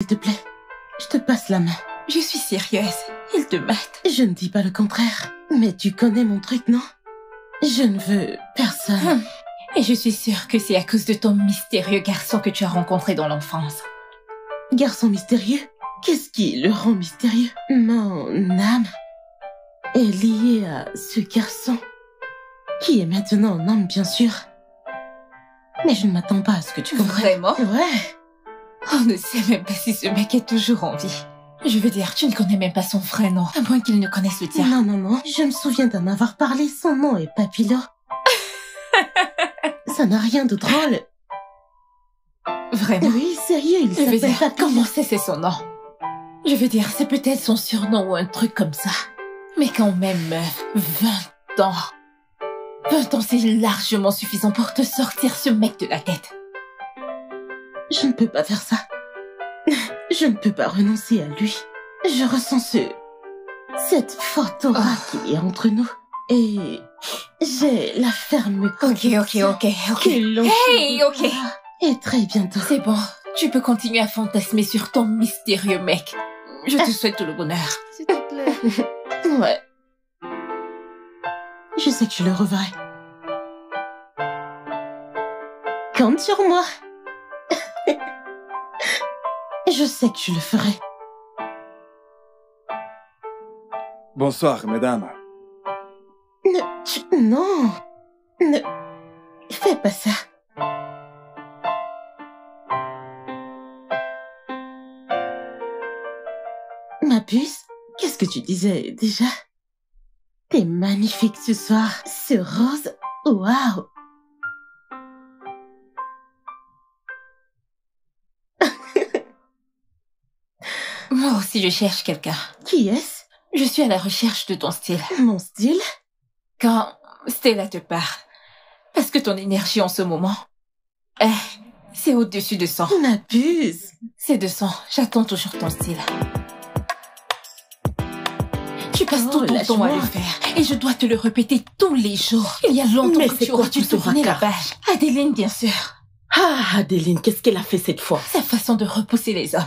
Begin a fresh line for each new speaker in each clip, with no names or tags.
S'il te plaît, je te passe la main.
Je suis sérieuse. Il te mate.
Je ne dis pas le contraire. Mais tu connais mon truc, non? Je ne veux personne.
Et je suis sûre que c'est à cause de ton mystérieux garçon que tu as rencontré dans l'enfance.
Garçon mystérieux? Qu'est-ce qui le rend mystérieux? Mon âme est liée à ce garçon, qui est maintenant un homme, bien sûr. Mais je ne m'attends pas à ce que tu comprennes.
Vraiment?
Ouais.
On ne sait même pas si ce mec est toujours en vie. Je veux dire, tu ne connais même pas son vrai nom, à moins qu'il ne connaisse le tien.
Non. Je me souviens d'en avoir parlé. Son nom est Papillon. Ça n'a rien de drôle.
Vraiment?
Oui, sérieux, il
Je veux
s'appelle
dire,
Papillon.
comment c'est son nom? Je veux dire, c'est peut-être son surnom ou un truc comme ça. Mais quand même, meuf, 20 ans. 20 ans, c'est largement suffisant pour te sortir ce mec de la tête.
Je ne peux pas faire ça. Je ne peux pas renoncer à lui. Je ressens cette forte aura qui est entre nous. Et j'ai la ferme conviction
Ok.
que l'on
Hey,
se
ok.
retrouvera. Et très bientôt.
C'est bon, tu peux continuer à fantasmer sur ton mystérieux mec. Je te souhaite tout le bonheur.
S'il te plaît.
Ouais. Je sais que je le reverrai. Compte sur moi. Je sais que je le ferai.
Bonsoir, mesdames.
Non. Ne fais pas ça. Ma puce, qu'est-ce que tu disais déjà? T'es magnifique ce soir. Ce rose, waouh.
Moi aussi, je cherche quelqu'un.
Qui est-ce?
Je suis à la recherche de ton style.
Mon style?
Quand Stella te parle, parce que ton énergie en ce moment, c'est au-dessus de 100.
Ma puce.
C'est 200. J'attends toujours ton style. Tu passes tout ton temps
lâche-moi.
à le faire, et je dois te le répéter tous les jours. Il y a longtemps
Mais
que
c'est
tu
quoi
aurais dû
tout ce
tourner la
fracas?
page. Adeline, bien sûr.
Ah, Adeline, qu'est-ce qu'elle a fait cette fois?
Sa façon de repousser les hommes.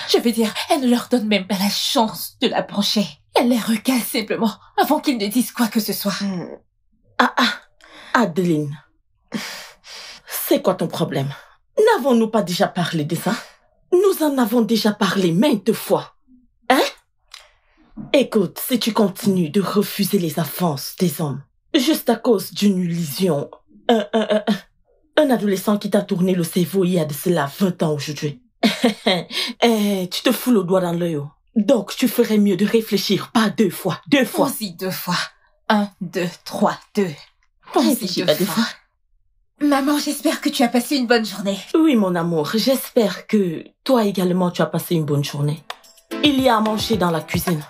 Je veux dire, elle ne leur donne même pas la chance de l'approcher. Elle les recale simplement, avant qu'ils ne disent quoi que ce soit.
Adeline, c'est quoi ton problème? N'avons-nous pas déjà parlé de ça? Nous en avons déjà parlé maintes fois. Hein? Écoute, si tu continues de refuser les avances des hommes, juste à cause d'une illusion, un adolescent qui t'a tourné le cerveau il y a de cela 20 ans aujourd'hui, tu te fous le doigt dans l'œil. Donc, tu ferais mieux de réfléchir, pas 2 fois. 2 fois.
Pense-y 2 fois. 1, 2, 3, 2. Pense-y
Réfléchis
2
pas 2
fois.
fois.
Maman, j'espère que tu as passé une bonne journée.
Oui, mon amour, j'espère que toi également tu as passé une bonne journée. Il y a à manger dans la cuisine.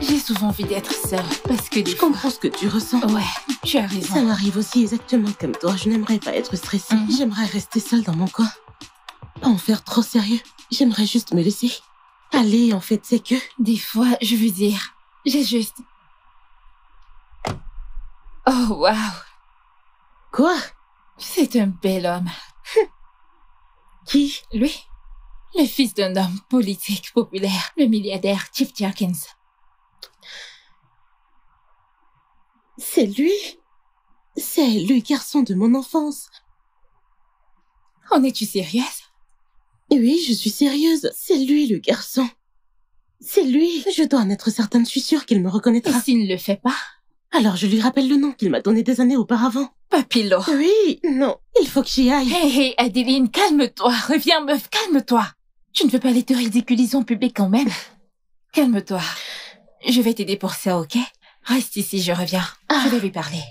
J'ai souvent envie d'être seule, parce que des
Je
fois...
comprends ce que tu ressens.
Ouais, tu as raison.
Ça m'arrive aussi exactement comme toi. Je n'aimerais pas être stressée.
Mhm.
J'aimerais rester seule dans mon coin. Pas en faire trop sérieux. J'aimerais juste me laisser aller, en fait, c'est que...
Des fois, je veux dire, j'ai juste... Oh, waouh.
Quoi?
C'est un bel homme.
Qui?
Lui, le fils d'un homme politique populaire, le milliardaire Chief Jerkins.
C'est lui? C'est le garçon de mon enfance.
En es-tu sérieuse?
Oui, je suis sérieuse. C'est lui, le garçon. C'est lui. Je dois en être certaine. Je suis sûre qu'il me
Et
reconnaîtra.
s'il ne le fait pas?
Alors je lui rappelle le nom qu'il m'a donné des années auparavant.
Papillon.
Oui, non, il faut que j'y aille.
Hey, Adeline, calme-toi. Reviens, meuf, calme-toi. Tu ne veux pas aller te ridiculiser en public quand même? Calme-toi. Je vais t'aider pour ça, ok? Reste ici, je reviens. Je vais lui parler.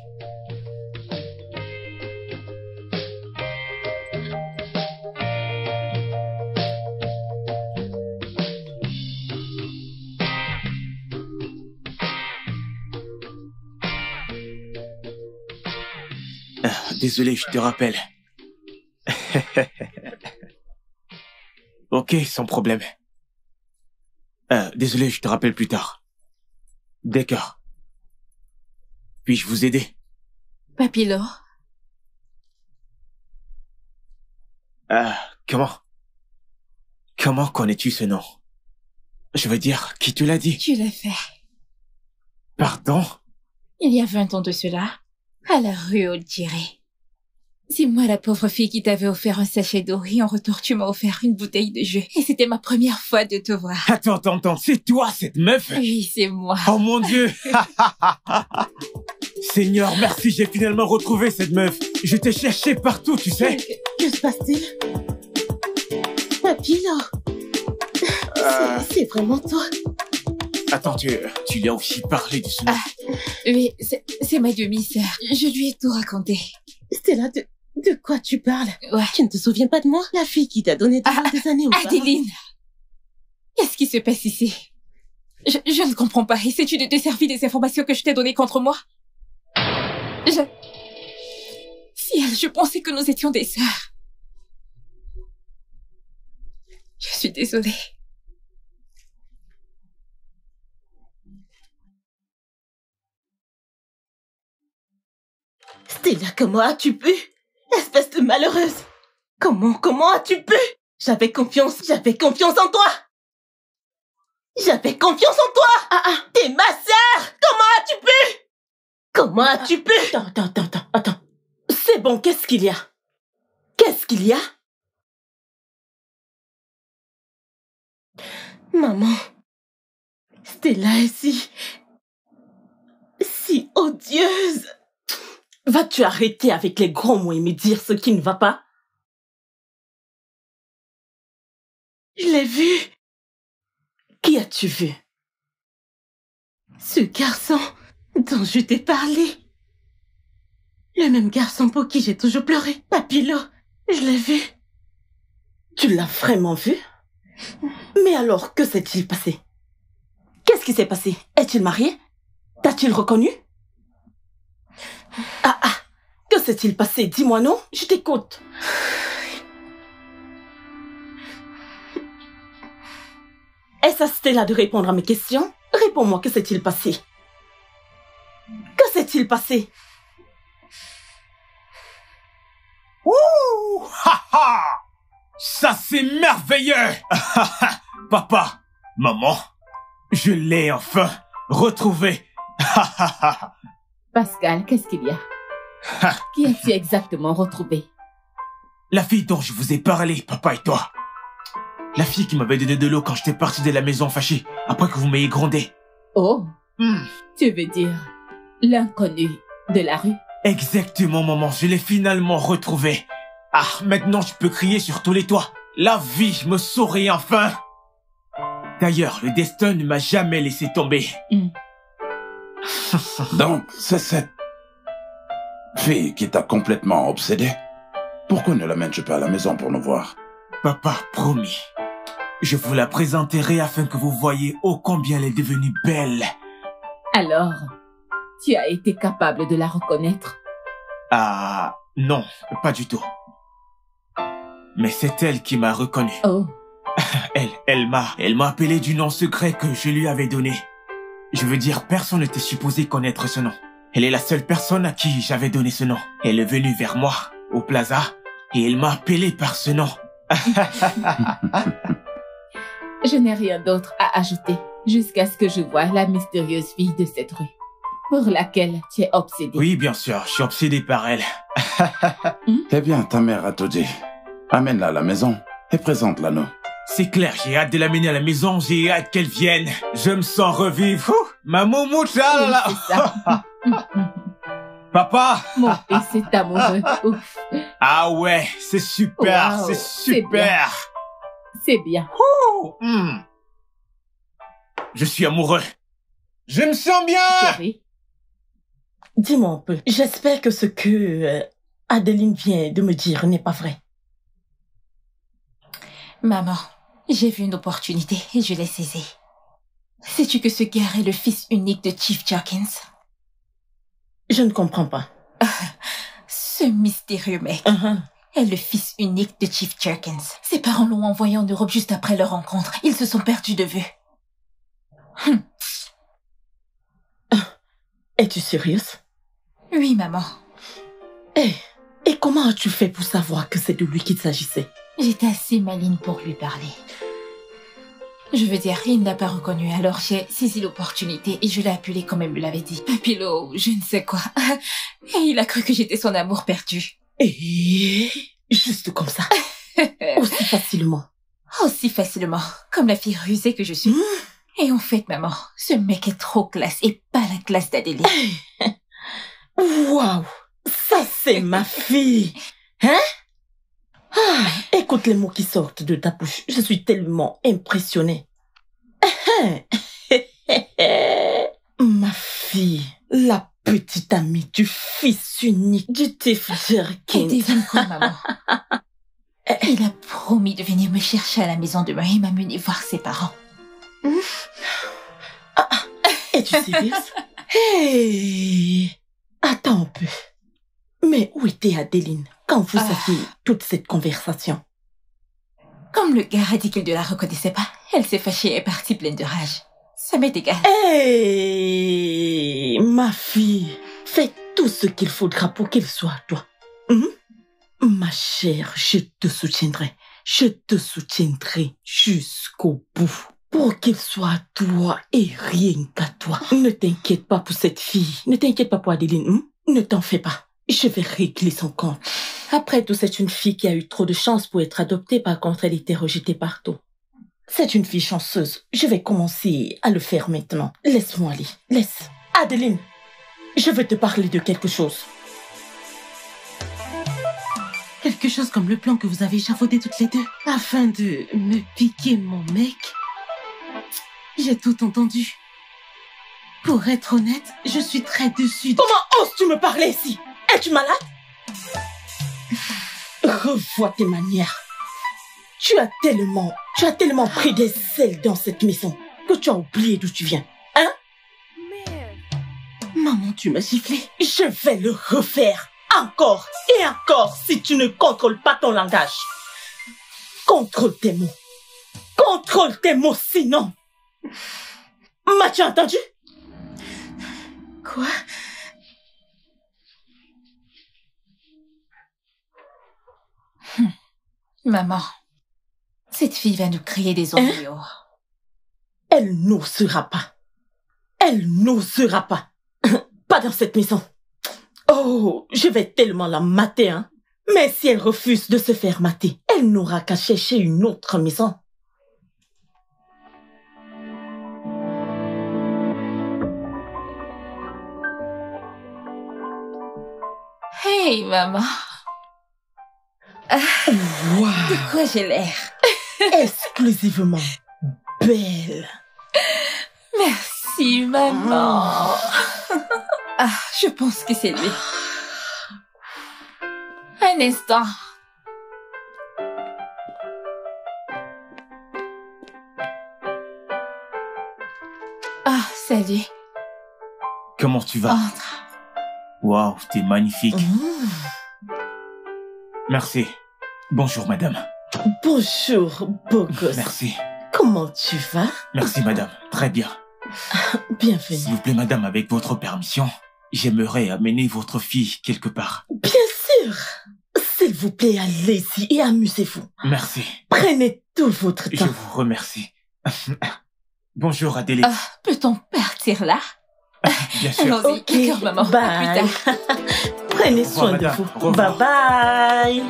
Désolé, je te rappelle. Ok, sans problème. Désolé, je te rappelle plus tard. D'accord. Puis-je vous aider?
Papilo,
Comment connais-tu ce nom? Je veux dire, qui te l'a dit?
tu l'as fait.
Pardon?
Il y a 20 ans de cela, à la rue Oldjiri. C'est moi la pauvre fille qui t'avait offert un sachet d'eau et en retour tu m'as offert une bouteille de jus. Et c'était ma première fois de te voir.
Attends, c'est toi cette meuf?
Oui, c'est moi.
Oh mon Dieu! Seigneur, merci, j'ai finalement retrouvé cette meuf. Je t'ai cherché partout, tu sais.
Que se passe-t-il? Papilo, c'est vraiment toi?
Attends, tu lui as aussi parlé de ce nom?
Oui, c'est ma demi-sœur. Je lui ai tout raconté.
Stella, de quoi tu parles?
Ouais.
Tu ne te souviens pas de moi? La fille qui t'a donné des années auparavant.
Adeline, qu'est-ce qui se passe ici? Je ne comprends pas. Essaies-tu de te servir des informations que je t'ai données contre moi? Ciel, je pensais que nous étions des sœurs. Je suis désolée.
Stella, comment as-tu pu? Espèce de malheureuse! Comment as-tu pu? J'avais confiance en toi! J'avais confiance en toi! T'es ma sœur! Comment as-tu pu?
Attends. C'est bon, qu'est-ce qu'il y a? Qu'est-ce qu'il y a?
Maman, Stella est si odieuse.
Vas-tu arrêter avec les gros mots et me dire ce qui ne va pas?
Je l'ai vu.
Qui as-tu vu?
Ce garçon dont je t'ai parlé. Le même garçon pour qui j'ai toujours pleuré. Papilo, je l'ai vu.
Tu l'as vraiment vu? Mais alors, que s'est-il passé? Qu'est-ce qui s'est passé? Est-il marié? T'as-t-il reconnu? Que s'est-il passé? Dis-moi non, je t'écoute. Est-ce à Stella de répondre à mes questions? Réponds-moi, que s'est-il passé? Que s'est-il passé?
Ouh! Ça c'est merveilleux! Papa, maman, je l'ai enfin retrouvé.
Pascal, qu'est-ce qu'il y a? Qui as-tu exactement retrouvé?
La fille dont je vous ai parlé, papa et toi. La fille qui m'avait donné de l'eau quand j'étais parti de la maison fâché, après que vous m'ayez grondé.
Oh, tu veux dire l'inconnu de la rue?
Exactement, maman, je l'ai finalement retrouvé. Maintenant je peux crier sur tous les toits. La vie me sourit enfin. D'ailleurs, le destin ne m'a jamais laissé tomber.
Donc, c'est cette fille qui t'a complètement obsédé. Pourquoi ne l'amènes-tu pas à la maison pour nous voir?
Papa, promis. Je vous la présenterai afin que vous voyiez ô combien elle est devenue belle.
Alors, tu as été capable de la reconnaître?
Non, pas du tout. Mais c'est elle qui m'a reconnu.
Oh.
Elle m'a appelé du nom secret que je lui avais donné. Je veux dire, personne n'était supposé connaître ce nom. Elle est la seule personne à qui j'avais donné ce nom. Elle est venue vers moi, au plaza, et elle m'a appelé par ce nom.
Je n'ai rien d'autre à ajouter, jusqu'à ce que je voie la mystérieuse fille de cette rue, pour laquelle tu es obsédé.
Oui, bien sûr, je suis obsédé par elle.
Eh bien, ta mère a tout dit. Amène-la à la maison et présente-la nous.
C'est clair, j'ai hâte de l'amener à la maison, j'ai hâte qu'elle vienne. Je me sens revivre. Ma moumoute, là.
C'est ça.
Papa.
Mon fils est amoureux. Ouf.
Ah ouais, c'est super,
Wow,
c'est super.
C'est bien.
Je suis amoureux. Je me sens bien.
Chérie,
Dis-moi un peu. J'espère que ce que Adeline vient de me dire n'est pas vrai.
maman, j'ai vu une opportunité et je l'ai saisie. Sais-tu que ce gars est le fils unique de Chief Jerkins?
Je ne comprends pas.
Ce mystérieux mec est le fils unique de Chief Jerkins. Ses parents l'ont envoyé en Europe juste après leur rencontre. Ils se sont perdus de vue.
Es-tu sérieuse?
Oui, maman.
Et comment as-tu fait pour savoir que c'est de lui qu'il s'agissait?
J'étais assez maligne pour lui parler. Je veux dire, il n'a pas reconnu, alors j'ai saisi l'opportunité et je l'ai appelé comme elle me l'avait dit. Papilo, je ne sais quoi. Et il a cru que j'étais son amour perdu.
Et juste comme ça. Aussi facilement.
Aussi facilement, comme la fille rusée que je suis. Et en fait, maman, ce mec est trop classe et pas la classe d'Adélie.
Waouh! Ça, c'est ma fille! Hein? Écoute les mots qui sortent de ta bouche. Je suis tellement impressionnée. Ma fille, la petite amie du fils unique du Tiff Jerkin.
Et devine quoi, maman? Il a promis de venir me chercher à la maison demain et m'amener voir ses parents.
Es-tu sérieuse? Hey! Attends un peu. Mais où était Adeline quand vous aviez toute cette conversation?
Comme le gars a dit qu'il ne la reconnaissait pas, elle s'est fâchée et est partie pleine de rage. Ça m'est égal.
Hey! Ma fille, fais tout ce qu'il faudra pour qu'il soit à toi. Ma chère, je te soutiendrai. Je te soutiendrai jusqu'au bout. Pour qu'il soit à toi et rien qu'à toi. Ne t'inquiète pas pour cette fille. Ne t'inquiète pas pour Adeline. Ne t'en fais pas. Je vais régler son compte. Après tout, c'est une fille qui a eu trop de chance pour être adoptée. Par contre, elle était rejetée partout. C'est une fille chanceuse. Je vais commencer à le faire maintenant. Laisse-moi aller. Laisse. Adeline, je veux te parler de quelque chose.
Quelque chose comme le plan que vous avez échafaudé toutes les deux afin de me piquer mon mec. J'ai tout entendu. Pour être honnête, je suis très déçue.
Comment oses-tu me parler ici? Es-tu malade? Revois tes manières. Tu as tellement pris des ailes dans cette maison que tu as oublié d'où tu viens. Hein?
Maman, tu m'as giflé.
Je vais le refaire encore et encore si tu ne contrôles pas ton langage. Contrôle tes mots. Contrôle tes mots sinon. M'as-tu entendu?
Quoi?
Maman, cette fille va nous créer des embryos.
Elle n'osera pas. Elle n'osera pas. Pas dans cette maison. Oh, je vais tellement la mater, hein. Mais si elle refuse de se faire mater, elle n'aura qu'à chercher une autre maison.
Hey, maman.
Wow.
De quoi j'ai l'air?
Exclusivement belle.
Merci, maman. Je pense que c'est lui. Un instant. Salut.
Comment tu vas?
Entre.
Waouh, t'es magnifique. Merci. Bonjour, madame.
Bonjour, beau gosse.
Merci.
Comment tu vas?
Merci, madame. Très bien.
Bienvenue.
S'il vous plaît, madame, avec votre permission, j'aimerais amener votre fille quelque part.
Bien sûr. S'il vous plaît, allez-y et amusez-vous.
Merci.
Prenez tout votre temps.
Je vous remercie. Bonjour, Adélie.
Peut-on partir là?
Bien sûr.
Allons-y.
Ok,
D'accord, maman.
bye.
À plus tard.
Prenez soin de
madame.
vous.
Au revoir.
Bye bye.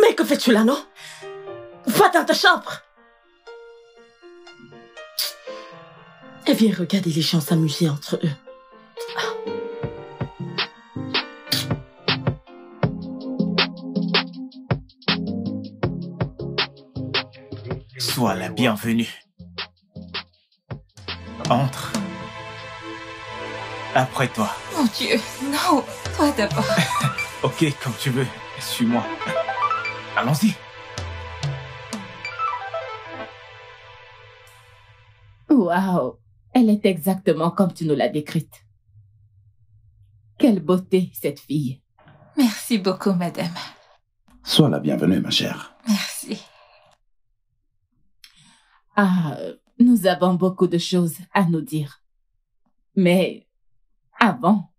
Mais que fais-tu là, non? Va dans ta chambre. Et viens regarder les gens s'amuser entre eux.
Sois la bienvenue. Entre. Après toi.
Mon Dieu, non. Toi d'abord.
Ok, comme tu veux. Suis-moi. Allons-y.
Waouh, elle est exactement comme tu nous l'as décrite. Quelle beauté, cette fille.
Merci beaucoup, madame.
Sois la bienvenue, ma chère.
Merci.
Ah, nous avons beaucoup de choses à nous dire. Mais avant,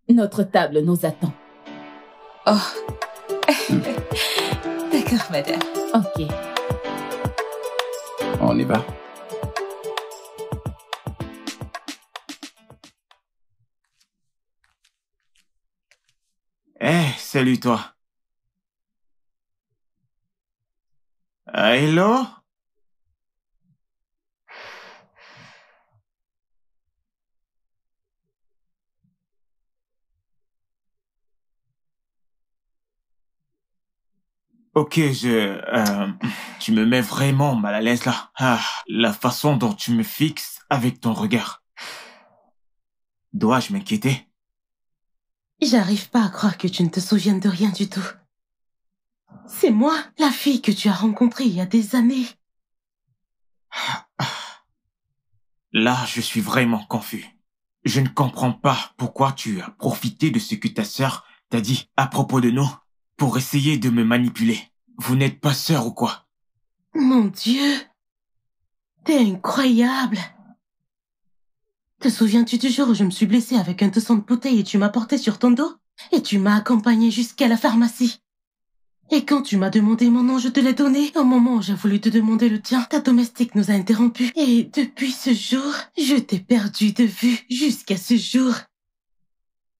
notre table nous attend.
Oh. D'accord, madame.
Ok.
On y va?
Salut toi. Hello? Ok, tu me mets vraiment mal à l'aise là. Ah, la façon dont tu me fixes avec ton regard. Dois-je m'inquiéter?
J'arrive pas à croire que tu ne te souviennes de rien du tout. C'est moi, la fille que tu as rencontrée il y a des années.
Là, je suis vraiment confus. Je ne comprends pas pourquoi tu as profité de ce que ta sœur t'a dit à propos de nous pour essayer de me manipuler. Vous n'êtes pas sœur ou quoi?
Mon Dieu, t'es incroyable. Te souviens-tu du jour où je me suis blessée avec un 200 de bouteilles et tu m'as porté sur ton dos? Et tu m'as accompagnée jusqu'à la pharmacie. Et quand tu m'as demandé mon nom, je te l'ai donné. Au moment où j'ai voulu te demander le tien, ta domestique nous a interrompus. Et depuis ce jour, je t'ai perdu de vue jusqu'à ce jour.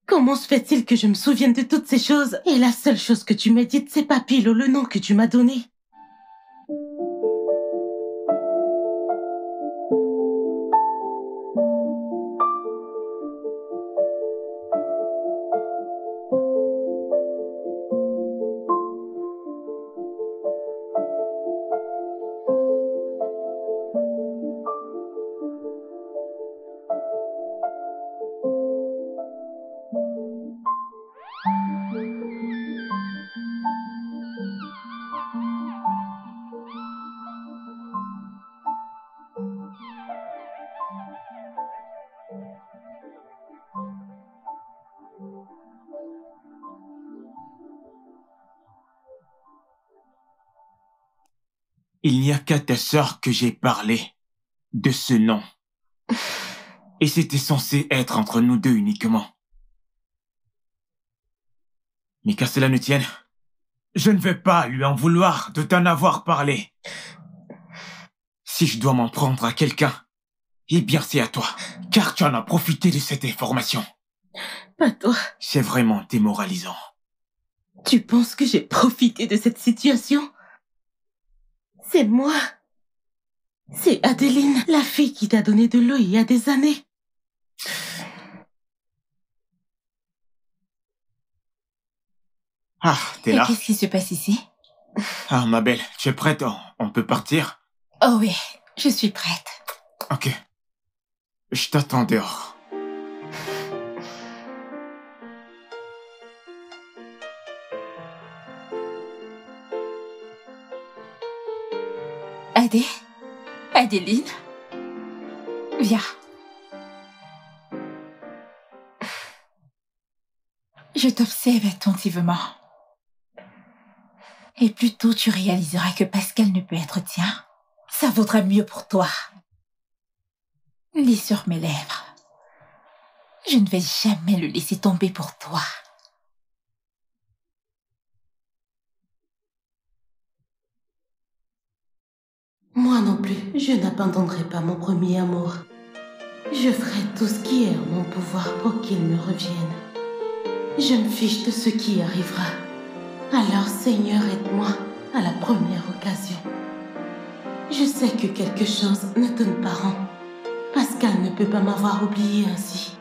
Comment se fait-il que je me souvienne de toutes ces choses? Et la seule chose que tu m'as dite, c'est Papilo, le nom que tu m'as donné.
Il n'y a qu'à ta sœur que j'ai parlé de ce nom. Et c'était censé être entre nous deux uniquement. Mais qu'à cela ne tienne, je ne vais pas lui en vouloir de t'en avoir parlé. Si je dois m'en prendre à quelqu'un, eh bien c'est à toi, car tu en as profité de cette information.
Pas toi.
C'est vraiment démoralisant.
Tu penses que j'ai profité de cette situation? C'est moi. C'est Adeline, la fille qui t'a donné de l'eau il y a des années.
Ah, t'es
Et
là?
qu'est-ce qui se passe ici?
Ah, ma belle, tu es prête? On peut partir?
Oh oui, je suis prête.
Ok. Je t'attends dehors.
Adeline? Viens. Je t'observe attentivement. Et plus tôt tu réaliseras que Pascal ne peut être tien, ça vaudra mieux pour toi. Lis sur mes lèvres. Je ne vais jamais le laisser tomber pour toi.
Moi non plus, je n'abandonnerai pas mon premier amour. Je ferai tout ce qui est en mon pouvoir pour qu'il me revienne. Je me fiche de ce qui arrivera. Alors Seigneur, aide-moi à la première occasion. Je sais que quelque chose ne tourne pas rond. Pascal ne peut pas m'avoir oublié ainsi.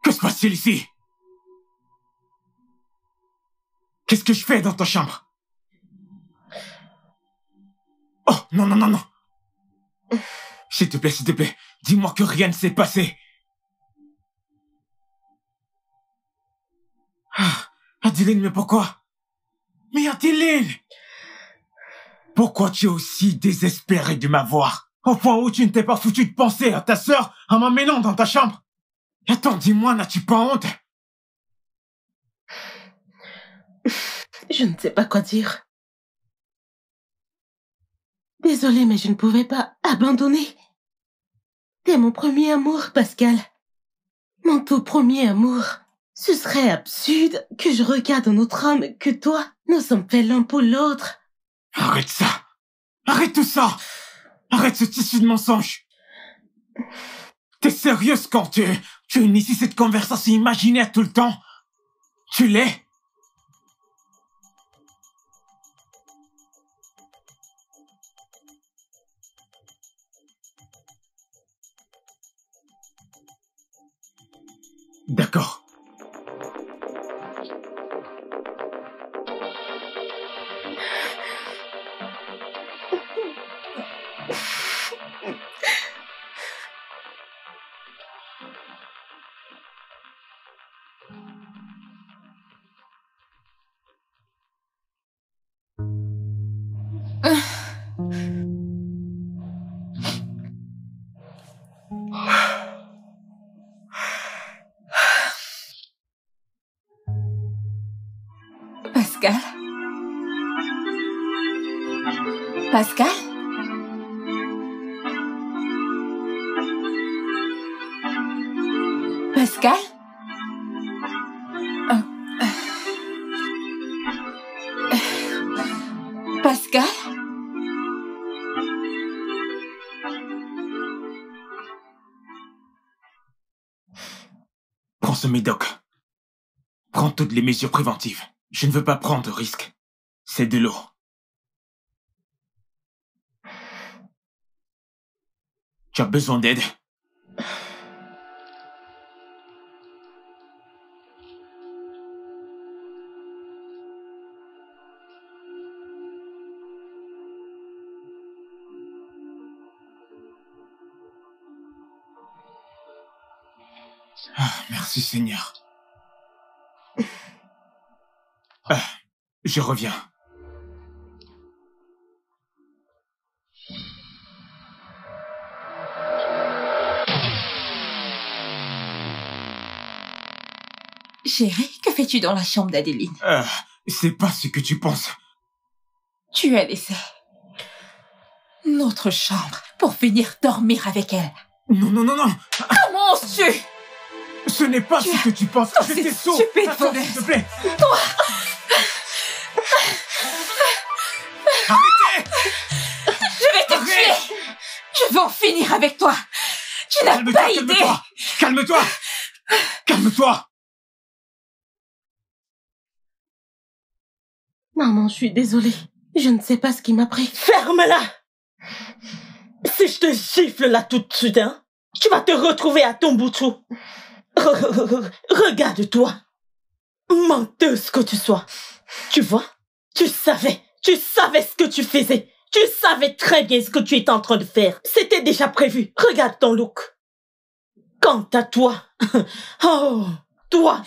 Que se passe-t-il ici? Qu'est-ce que je fais dans ta chambre? Oh, non, non, non, non. S'il te plaît, dis-moi que rien ne s'est passé. Adeline, mais pourquoi? Mais Adeline! Pourquoi tu es aussi désespérée de m'avoir? Au point où tu ne t'es pas foutu de penser à ta sœur en m'emmenant dans ta chambre? Attends, dis-moi, n'as-tu pas honte?
Je ne sais pas quoi dire. Désolée, mais je ne pouvais pas abandonner. T'es mon premier amour, Pascal. Mon tout premier amour. Ce serait absurde que je regarde un autre homme que toi. Nous sommes faits l'un pour l'autre.
Arrête ça! Arrête tout ça! Arrête ce tissu de mensonges! T'es sérieuse quand tu inities cette conversation imaginaire tout le temps? Tu l'es? D'accord.
Pascal? Pascal? Pascal? Pascal?
Prends ce médoc. Prends toutes les mesures préventives. Je ne veux pas prendre de risques. C'est de l'eau. Tu as besoin d'aide? Merci Seigneur. Je reviens.
Chérie, que fais-tu dans la chambre d'Adeline?
C'est pas ce que tu penses.
Tu as laissé notre chambre pour venir dormir avec elle.
Non, non, non, non.
Comment oses-tu?
Ce n'est pas ce que tu penses.
C'est
J'étais sourd.
stupide,
Attends,
Forrest.
s'il te plaît.
Toi!
Arrêtez!
Je vais te tuer! Je veux en finir avec toi! Tu n'as pas idée!
Calme-toi! Calme-toi!
Maman, je suis désolée. Je ne sais pas ce qui m'a pris.
Ferme-la! Si je te gifle là tout de suite, hein, tu vas te retrouver à ton bout de chou. Regarde-toi. Menteuse que tu sois. Tu vois? Tu savais ce que tu faisais. Tu savais très bien ce que tu étais en train de faire. C'était déjà prévu. Regarde ton look. Quant à toi, oh, toi,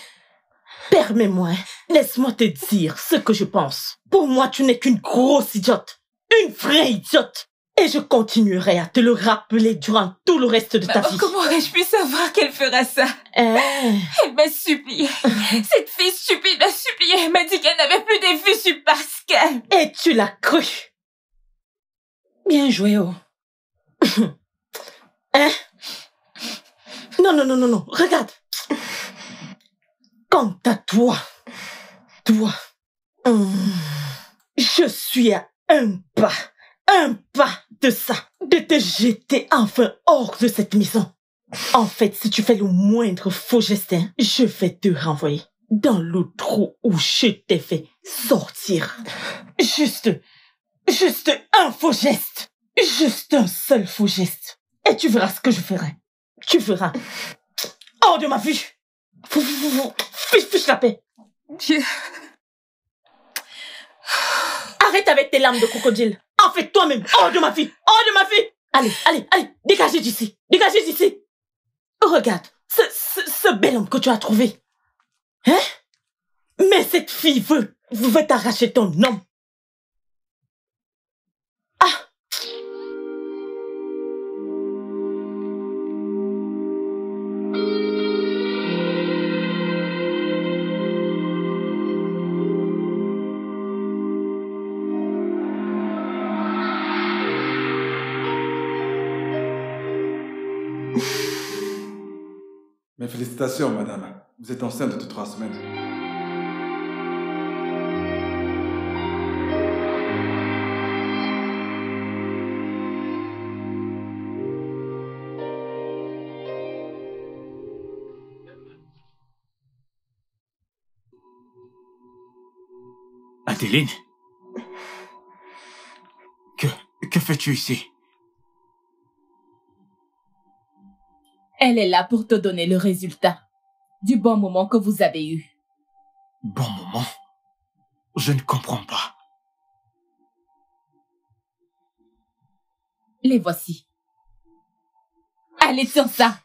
permets-moi, laisse-moi te dire ce que je pense. Pour moi, tu n'es qu'une grosse idiote. Une vraie idiote. Et je continuerai à te le rappeler durant tout le reste de ta vie.
Comment aurais-je pu savoir qu'elle fera ça? Elle m'a supplié. Cette fille stupide m'a supplié. Elle m'a dit qu'elle n'avait plus des vues sur Pascal.
Et tu l'as cru. Bien joué, oh. Hein? Non, non, non, non, non. Regarde. Quant à toi, je suis à un pas de ça, de te jeter enfin hors de cette maison. En fait, si tu fais le moindre faux geste, je vais te renvoyer dans le trou où je t'ai fait sortir. Juste un faux geste. Juste un seul faux geste. Et tu verras ce que je ferai. Tu verras. Hors de ma vue. Fiche la paix.
Dieu.
Arrête avec tes larmes de crocodile. En fait, toi-même. Hors de ma vie. Hors de ma vie. Allez. Dégagez d'ici. Regarde. Ce bel homme que tu as trouvé. Hein? Mais cette fille veut t'arracher ton homme. Ah!
Mes félicitations, madame. Vous êtes enceinte de 3 semaines.
Adeline? Que fais-tu ici?
Elle est là pour te donner le résultat du bon moment que vous avez eu.
Bon moment? Je ne comprends pas.
Les voici. Allez, tiens ça.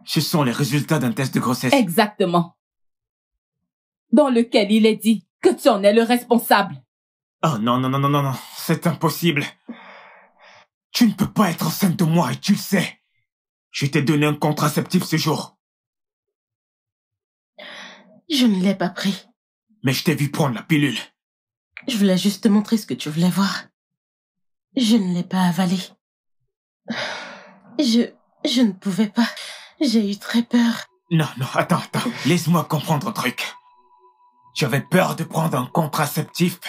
Ce sont les résultats d'un test de grossesse.
Exactement. Dans lequel il est dit que tu en es le responsable.
Oh non, c'est impossible. Tu ne peux pas être enceinte de moi et tu le sais. Je t'ai donné un contraceptif ce jour.
Je ne l'ai pas pris.
Mais je t'ai vu prendre la pilule.
Je voulais juste te montrer ce que tu voulais voir. Je ne l'ai pas avalé. Je ne pouvais pas. J'ai eu très peur.
Non, attends. Laisse-moi comprendre un truc. Tu avais peur de prendre un contraceptif,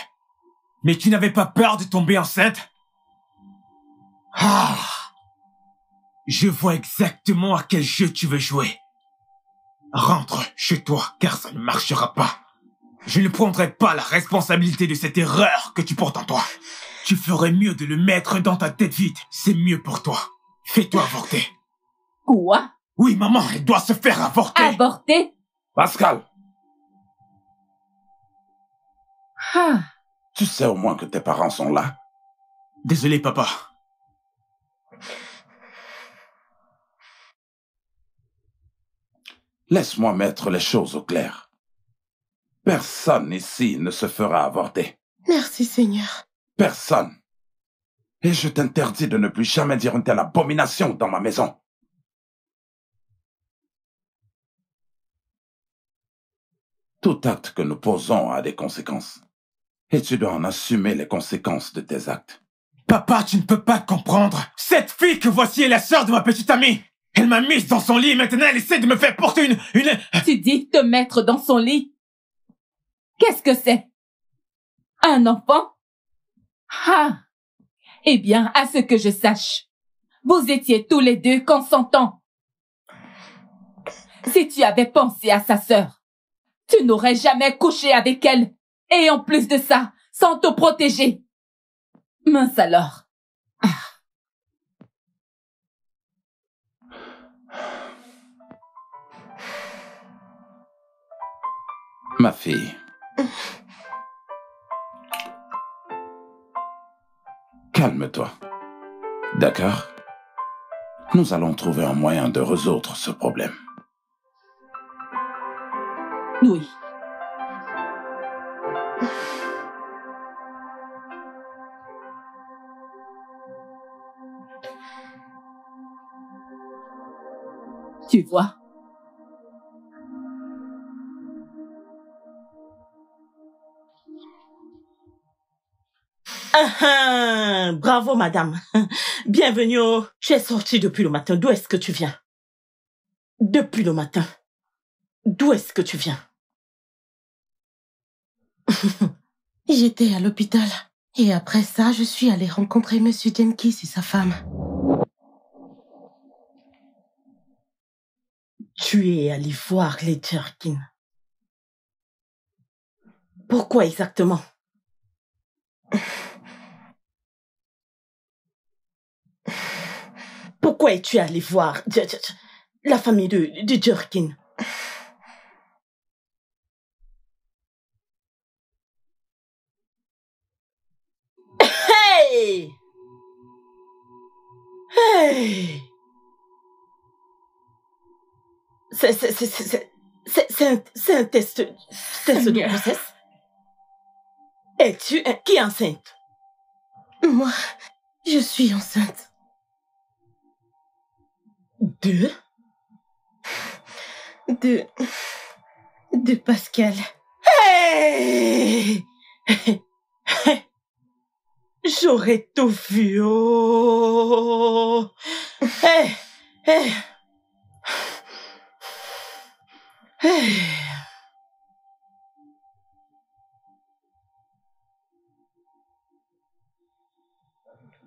mais tu n'avais pas peur de tomber enceinte? Ah! Je vois exactement à quel jeu tu veux jouer. Rentre chez toi, car ça ne marchera pas. Je ne prendrai pas la responsabilité de cette erreur que tu portes en toi. Tu ferais mieux de le mettre dans ta tête vide. C'est mieux pour toi. Fais-toi avorter.
Quoi?
Oui, maman, elle doit se faire avorter.
Avorter?
Pascal,
Ah.
tu sais au moins que tes parents sont là?
Désolé, papa.
Laisse-moi mettre les choses au clair. Personne ici ne se fera avorter.
Merci, Seigneur.
Personne. Et je t'interdis de ne plus jamais dire une telle abomination dans ma maison. Tout acte que nous posons a des conséquences. Et tu dois en assumer les conséquences de tes actes.
Papa, tu ne peux pas comprendre. Cette fille que voici est la sœur de ma petite amie. Elle m'a mise dans son lit et maintenant elle essaie de me faire porter une...
Tu dis te mettre dans son lit? Qu'est-ce que c'est? Un enfant? Ah! Eh bien, à ce que je sache, vous étiez tous les deux consentants. Si tu avais pensé à sa sœur, tu n'aurais jamais couché avec elle. Et en plus de ça, sans te protéger. Mince alors.
Ma fille. Calme-toi. D'accord? Nous allons trouver un moyen de résoudre ce problème.
Oui. Tu vois?
Bien, bravo madame. Bienvenue au... Tu es sortie depuis le matin. D'où est-ce que tu viens? Depuis le matin. D'où est-ce que tu viens?
J'étais à l'hôpital. Et après ça, je suis allée rencontrer Monsieur Jenkins et sa femme.
Tu es allée voir les Jerkins. Pourquoi exactement? Pourquoi es-tu allé voir la famille de Jerkins? Hey! Hey! C'est un test de grossesse? Es-tu qui est enceinte?
Moi, je suis enceinte. De Pascal.
Hey! J'aurais tout vu. Oh! Hey! Hey! Hey!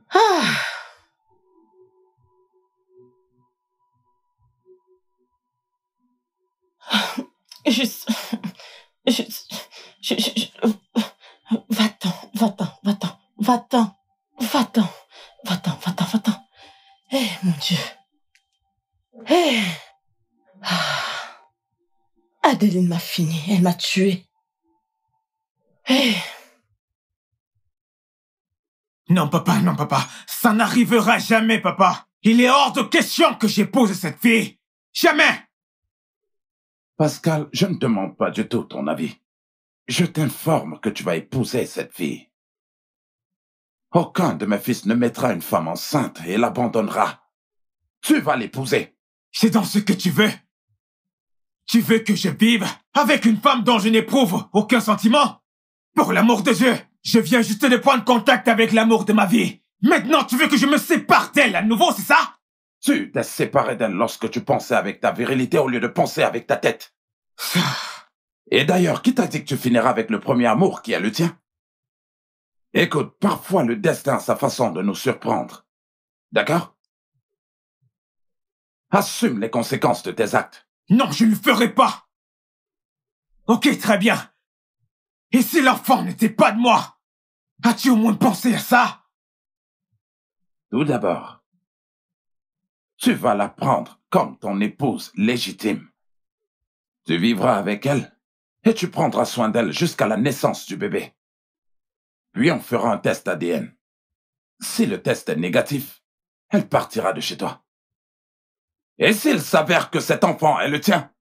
Ah! Juste... Va-t'en. Eh, mon Dieu. Eh. Ah. Adeline m'a fini, elle m'a tué. Eh.
Non, papa. Ça n'arrivera jamais, papa. Il est hors de question que j'épouse cette fille. Jamais.
Pascal, je ne demande pas du tout ton avis. Je t'informe que tu vas épouser cette fille. Aucun de mes fils ne mettra une femme enceinte et l'abandonnera. Tu vas l'épouser.
C'est dans ce que tu veux. Tu veux que je vive avec une femme dont je n'éprouve aucun sentiment? Pour l'amour de Dieu, je viens juste de prendre contact avec l'amour de ma vie. Maintenant, tu veux que je me sépare d'elle à nouveau, c'est ça?
Tu t'es séparé d'elle lorsque tu pensais avec ta virilité au lieu de penser avec ta tête. Et d'ailleurs, qui t'a dit que tu finiras avec le premier amour qui est le tien? Écoute, parfois le destin a sa façon de nous surprendre. D'accord? Assume les conséquences de tes actes.
Non, je ne le ferai pas. Ok, très bien. Et si l'enfant n'était pas de moi? As-tu au moins pensé à ça?
Tout d'abord, tu vas la prendre comme ton épouse légitime. Tu vivras avec elle et tu prendras soin d'elle jusqu'à la naissance du bébé. Puis on fera un test ADN. Si le test est négatif, elle partira de chez toi. Et s'il s'avère que cet enfant est le tien,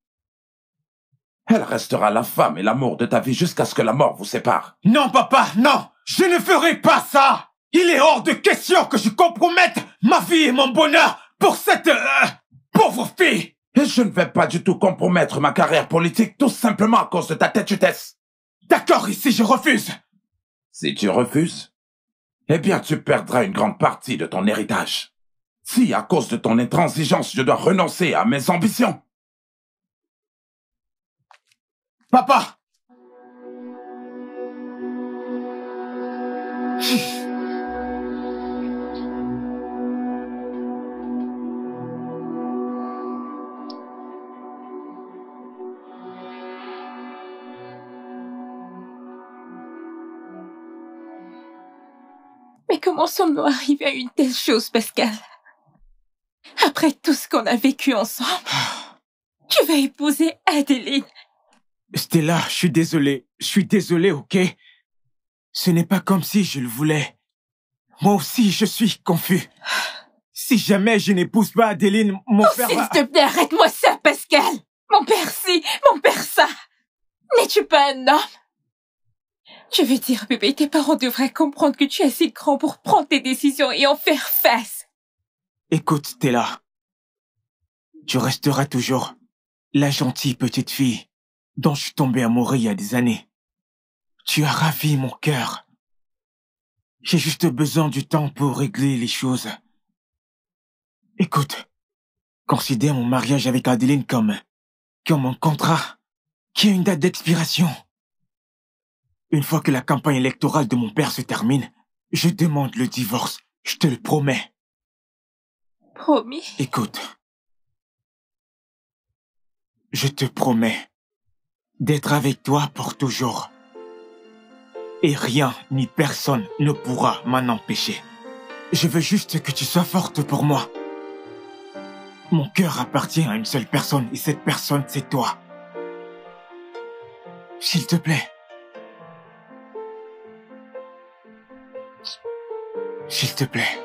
elle restera la femme et l'amour de ta vie jusqu'à ce que la mort vous sépare.
Non, papa, non! Je ne ferai pas ça! Il est hors de question que je compromette ma vie et mon bonheur pour cette pauvre fille!
Et je ne vais pas du tout compromettre ma carrière politique tout simplement à cause de ta têtutesse.
D'accord, ici je refuse.
Si tu refuses, eh bien tu perdras une grande partie de ton héritage. Si, à cause de ton intransigeance, je dois renoncer à mes ambitions.
Papa!
Mais comment sommes-nous arrivés à une telle chose, Pascal? Après tout ce qu'on a vécu ensemble, tu vas épouser Adeline.
Stella, je suis désolé, ok? Ce n'est pas comme si je le voulais. Moi aussi, je suis confus. Si jamais je n'épouse pas Adeline, mon père va...
S'il te plaît, arrête-moi ça, Pascal! Mon père ci, mon père ça! N'es-tu pas un homme? Je veux dire, bébé, tes parents devraient comprendre que tu es assez grand pour prendre tes décisions et en faire face.
Écoute, Stella. Tu resteras toujours la gentille petite fille dont je suis tombé amoureux il y a des années. Tu as ravi mon cœur. J'ai juste besoin du temps pour régler les choses. Écoute, considère mon mariage avec Adeline comme un contrat qui a une date d'expiration. Une fois que la campagne électorale de mon père se termine, je demande le divorce. Je te le promets.
Promis.
Écoute, je te promets d'être avec toi pour toujours. Et rien ni personne ne pourra m'en empêcher. Je veux juste que tu sois forte pour moi. Mon cœur appartient à une seule personne et cette personne, c'est toi. S'il te plaît. S'il te plaît.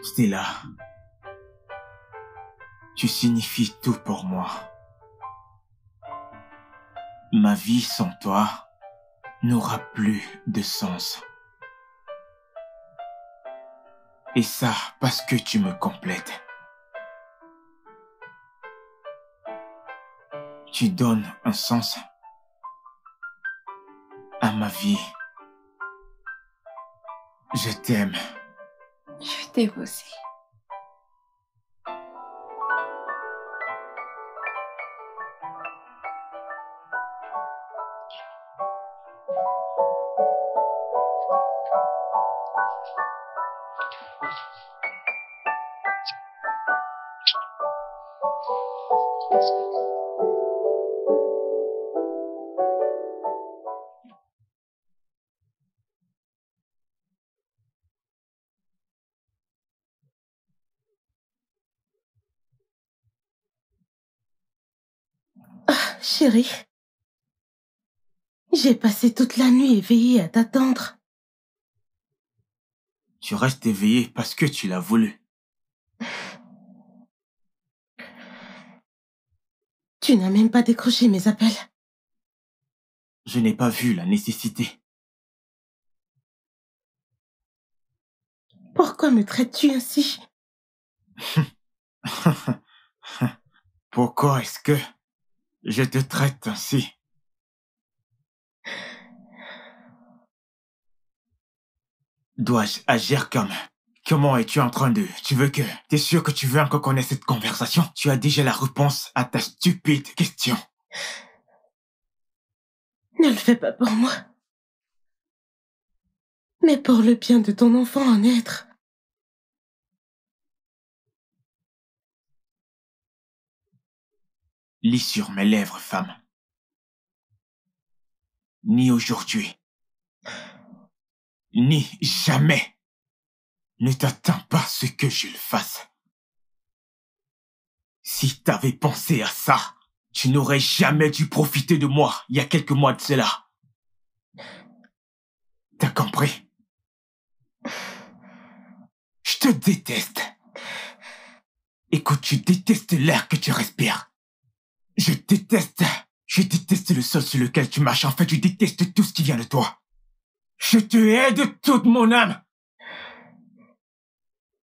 Stella, tu signifies tout pour moi. Ma vie sans toi n'aura plus de sens. Et ça parce que tu me complètes. Tu donnes un sens à ma vie. Je t'aime.
Je t'aime aussi.
Chérie, j'ai passé toute la nuit éveillée à t'attendre.
Tu restes éveillé parce que tu l'as voulu.
Tu n'as même pas décroché mes appels.
Je n'ai pas vu la nécessité.
Pourquoi me traites-tu ainsi?
Pourquoi est-ce que je te traite ainsi? Dois-je agir comme... Comment es-tu en train de... Tu veux que... T'es sûr que tu veux encore connaître cette conversation? Tu as déjà la réponse à ta stupide question.
Ne le fais pas pour moi. Mais pour le bien de ton enfant à naître.
Lis sur mes lèvres, femme. Ni aujourd'hui, ni jamais. Ne t'attends pas à ce que je le fasse. Si t'avais pensé à ça, tu n'aurais jamais dû profiter de moi il y a quelques mois de cela. T'as compris? Je te déteste. Écoute, je déteste l'air que tu respires. Je déteste le sol sur lequel tu marches. En fait, je déteste tout ce qui vient de toi. Je te hais de toute mon âme.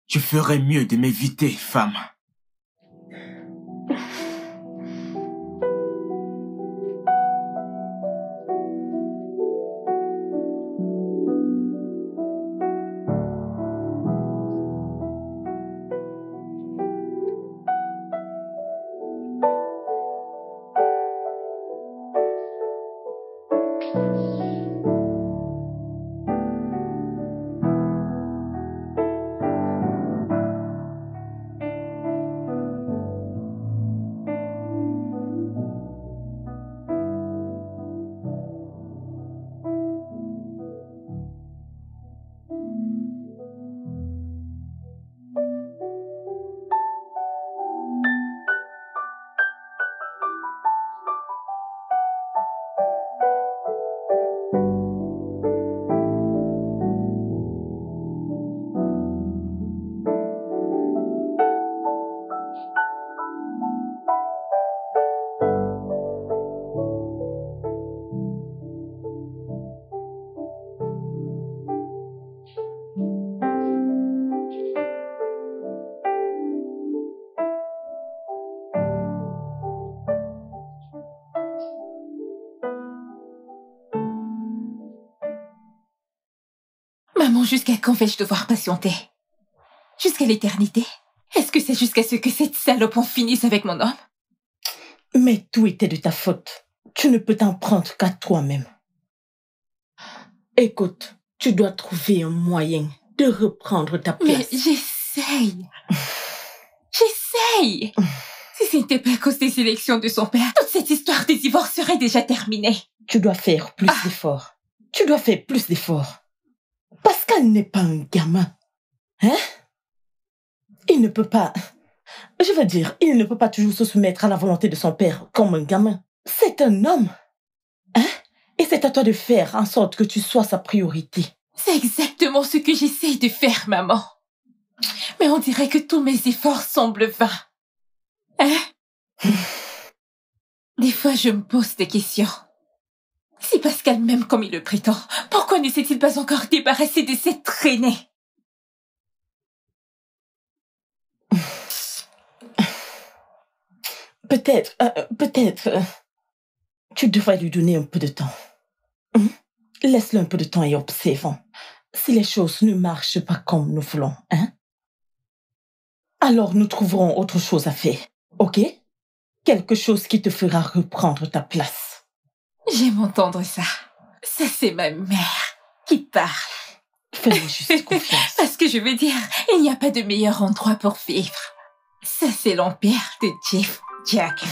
Tu ferais mieux de m'éviter, femme.
Maman, jusqu'à quand vais-je devoir patienter? Jusqu'à l'éternité? Est-ce que c'est jusqu'à ce que cette salope en finisse avec mon homme?
Mais tout était de ta faute. Tu ne peux t'en prendre qu'à toi-même. Écoute, tu dois trouver un moyen de reprendre ta place.
Mais j'essaye. J'essaye. Si ce n'était pas à cause des élections de son père, toute cette histoire des divorces serait déjà terminée.
Tu dois faire plus d'efforts. Tu dois faire plus d'efforts. Pascal n'est pas un gamin. Hein? Il ne peut pas... Je veux dire, il ne peut pas toujours se soumettre à la volonté de son père comme un gamin. C'est un homme. Hein? Et c'est à toi de faire en sorte que tu sois sa priorité.
C'est exactement ce que j'essaye de faire, maman. Mais on dirait que tous mes efforts semblent vains. Hein? Des fois, je me pose des questions. Si Pascal m'aime comme il le prétend, pourquoi ne s'est-il pas encore débarrassé de cette traînée?
Peut-être, tu devrais lui donner un peu de temps. Laisse-le un peu de temps et observons. Si les choses ne marchent pas comme nous voulons, hein? Alors nous trouverons autre chose à faire, ok? Quelque chose qui te fera reprendre ta place.
J'aime entendre ça. Ça, c'est ma mère qui parle.
Fais-moi juste confiance.
Parce que je veux dire, il n'y a pas de meilleur endroit pour vivre. Ça, c'est l'empire de Jeff Jackson.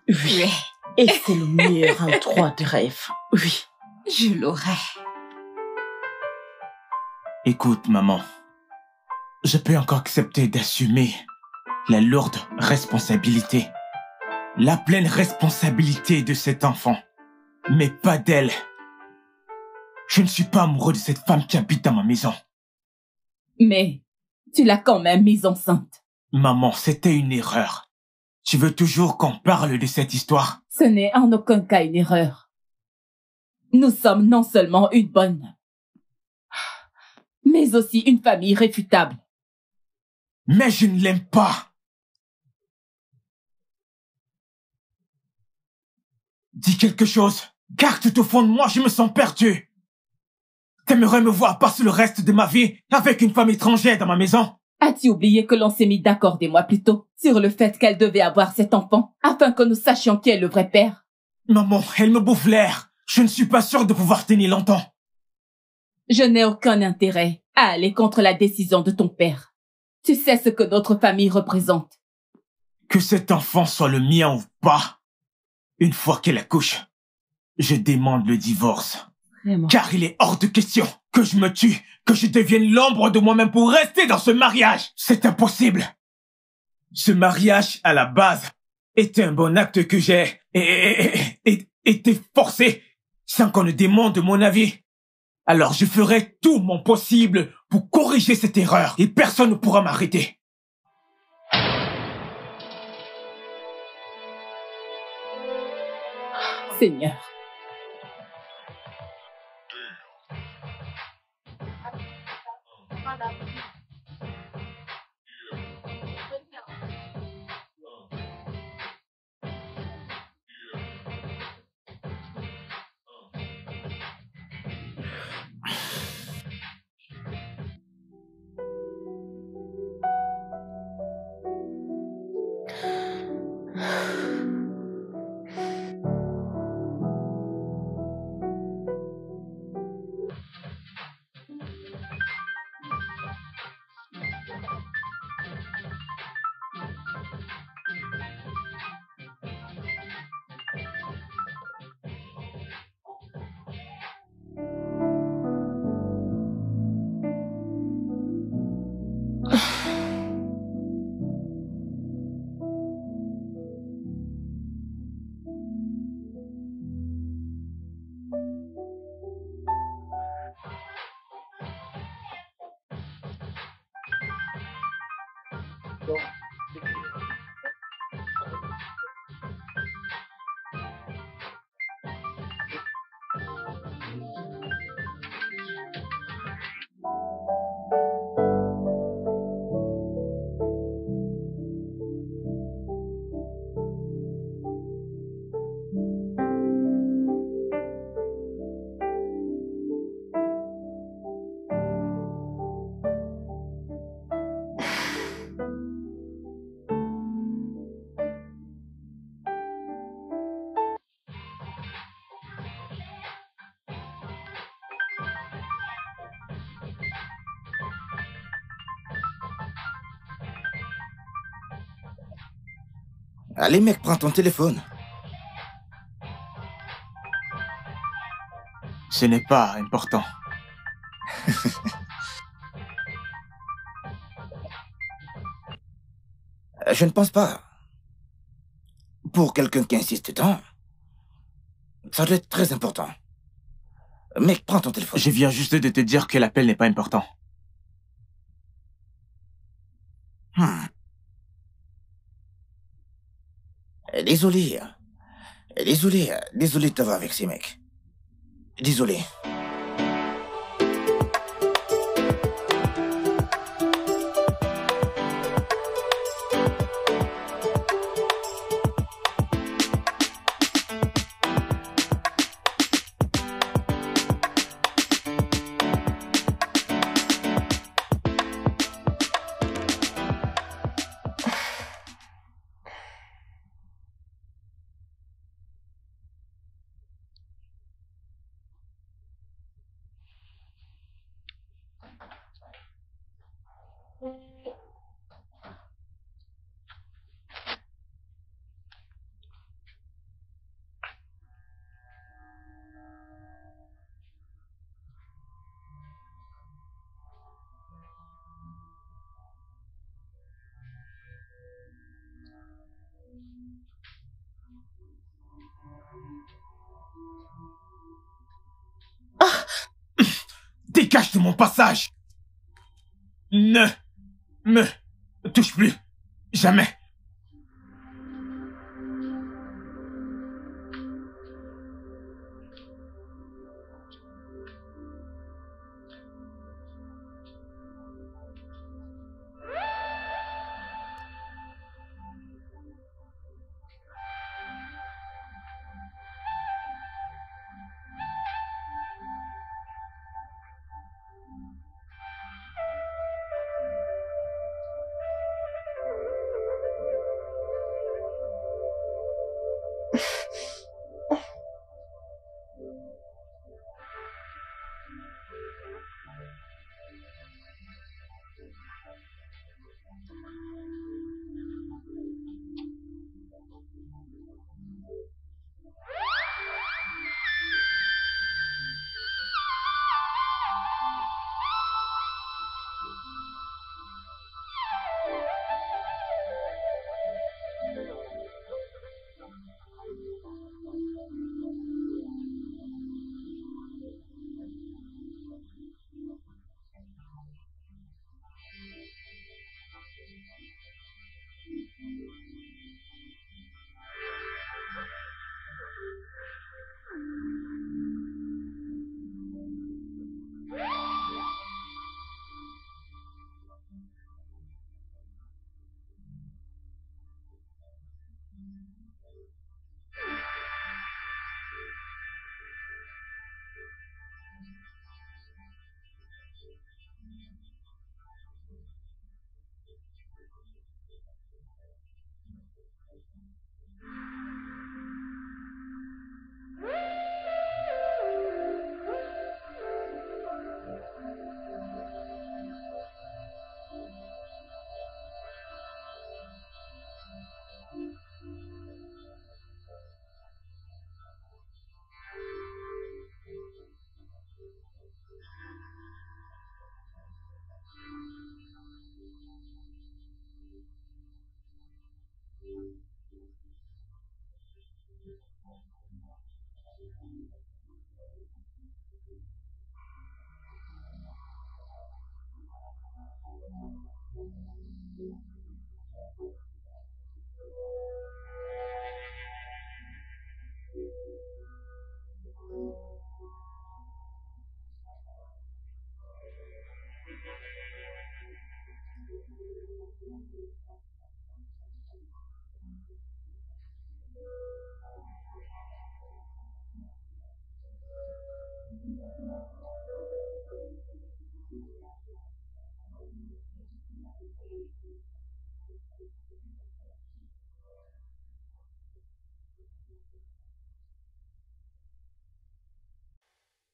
Oui. Et c'est le meilleur endroit de rêve. Oui.
Je l'aurai.
Écoute, maman. Je peux encore accepter d'assumer la lourde responsabilité. La pleine responsabilité de cet enfant. Mais pas d'elle. Je ne suis pas amoureux de cette femme qui habite dans ma maison.
Mais tu l'as quand même mise enceinte.
Maman, c'était une erreur. Tu veux toujours qu'on parle de cette histoire?
Ce n'est en aucun cas une erreur. Nous sommes non seulement une bonne, mais aussi une famille réfutable.
Mais je ne l'aime pas. Dis quelque chose. Car tout au fond de moi, je me sens perdu. T'aimerais me voir passer le reste de ma vie avec une femme étrangère dans ma maison?
As-tu oublié que l'on s'est mis d'accord des mois plus tôt sur le fait qu'elle devait avoir cet enfant afin que nous sachions qui est le vrai père?
Maman, elle me bouffe l'air. Je ne suis pas sûr de pouvoir tenir longtemps.
Je n'ai aucun intérêt à aller contre la décision de ton père. Tu sais ce que notre famille représente.
Que cet enfant soit le mien ou pas, une fois qu'elle accouche, je demande le divorce.
Vraiment.
Car il est hors de question que je me tue, que je devienne l'ombre de moi-même pour rester dans ce mariage. C'est impossible. Ce mariage, à la base, était un bon acte que j'ai été forcé sans qu'on ne demande mon avis. Alors je ferai tout mon possible pour corriger cette erreur et personne ne pourra m'arrêter.
Seigneur.
Allez mec, prends ton téléphone.
Ce n'est pas important.
Je ne pense pas. Pour quelqu'un qui insiste tant, ça doit être très important. Mec, prends ton téléphone.
Je viens juste de te dire que l'appel n'est pas important.
Désolé. Désolé de t'avoir avec ces mecs. Désolé.
Dégage de mon passage! Ne me touche plus. Jamais.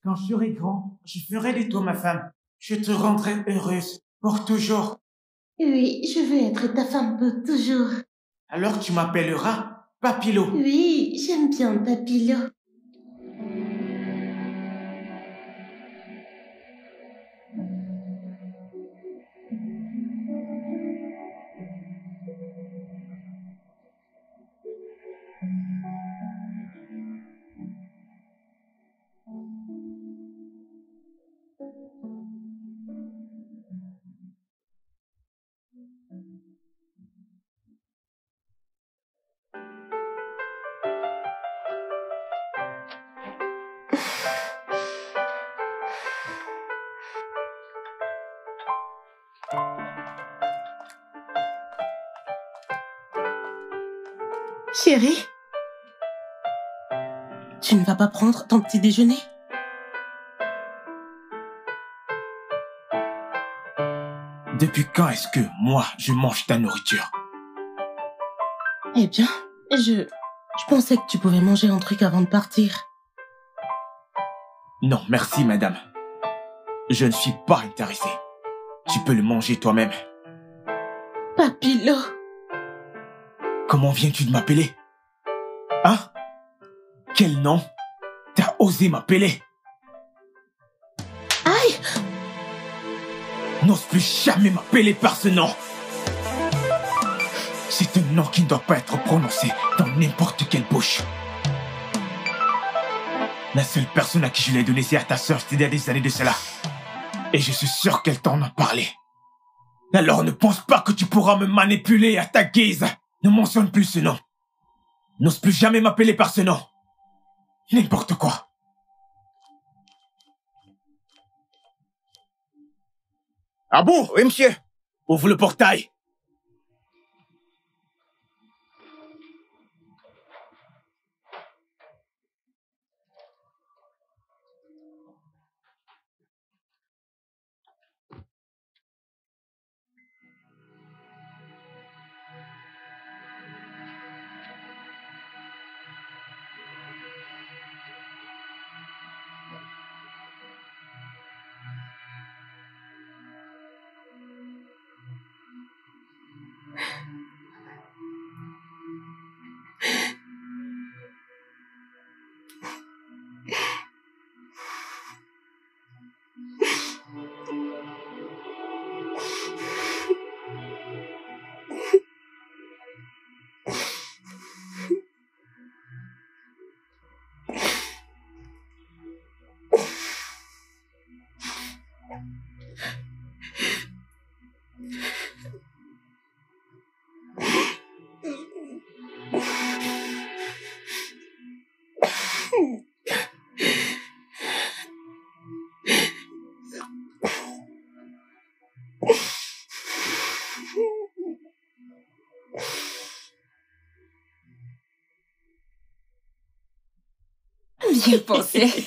Quand je serai grand, je ferai de toi ma femme. Je te rendrai heureuse pour toujours.
Oui, je veux être ta femme pour toujours.
Alors tu m'appelleras Papilo.
Oui, j'aime bien Papilo. Chérie, tu ne vas pas prendre ton petit déjeuner?
Depuis quand est-ce que moi, je mange ta nourriture?
Eh bien, je pensais que tu pouvais manger un truc avant de partir.
Non, merci, madame. Je ne suis pas intéressé. Tu peux le manger toi-même.
Papilo.
Comment viens-tu de m'appeler? Hein? Quel nom t'as osé m'appeler?
Aïe!
N'ose plus jamais m'appeler par ce nom. C'est un nom qui ne doit pas être prononcé dans n'importe quelle bouche. La seule personne à qui je l'ai donné, c'est à ta sœur, c'était il y a des années de cela. Et je suis sûr qu'elle t'en a parlé. Alors ne pense pas que tu pourras me manipuler à ta guise. Ne mentionne plus ce nom. N'ose plus jamais m'appeler par ce nom. N'importe quoi. Abou!
Oui, monsieur.
Ouvre le portail.
Bien pensé.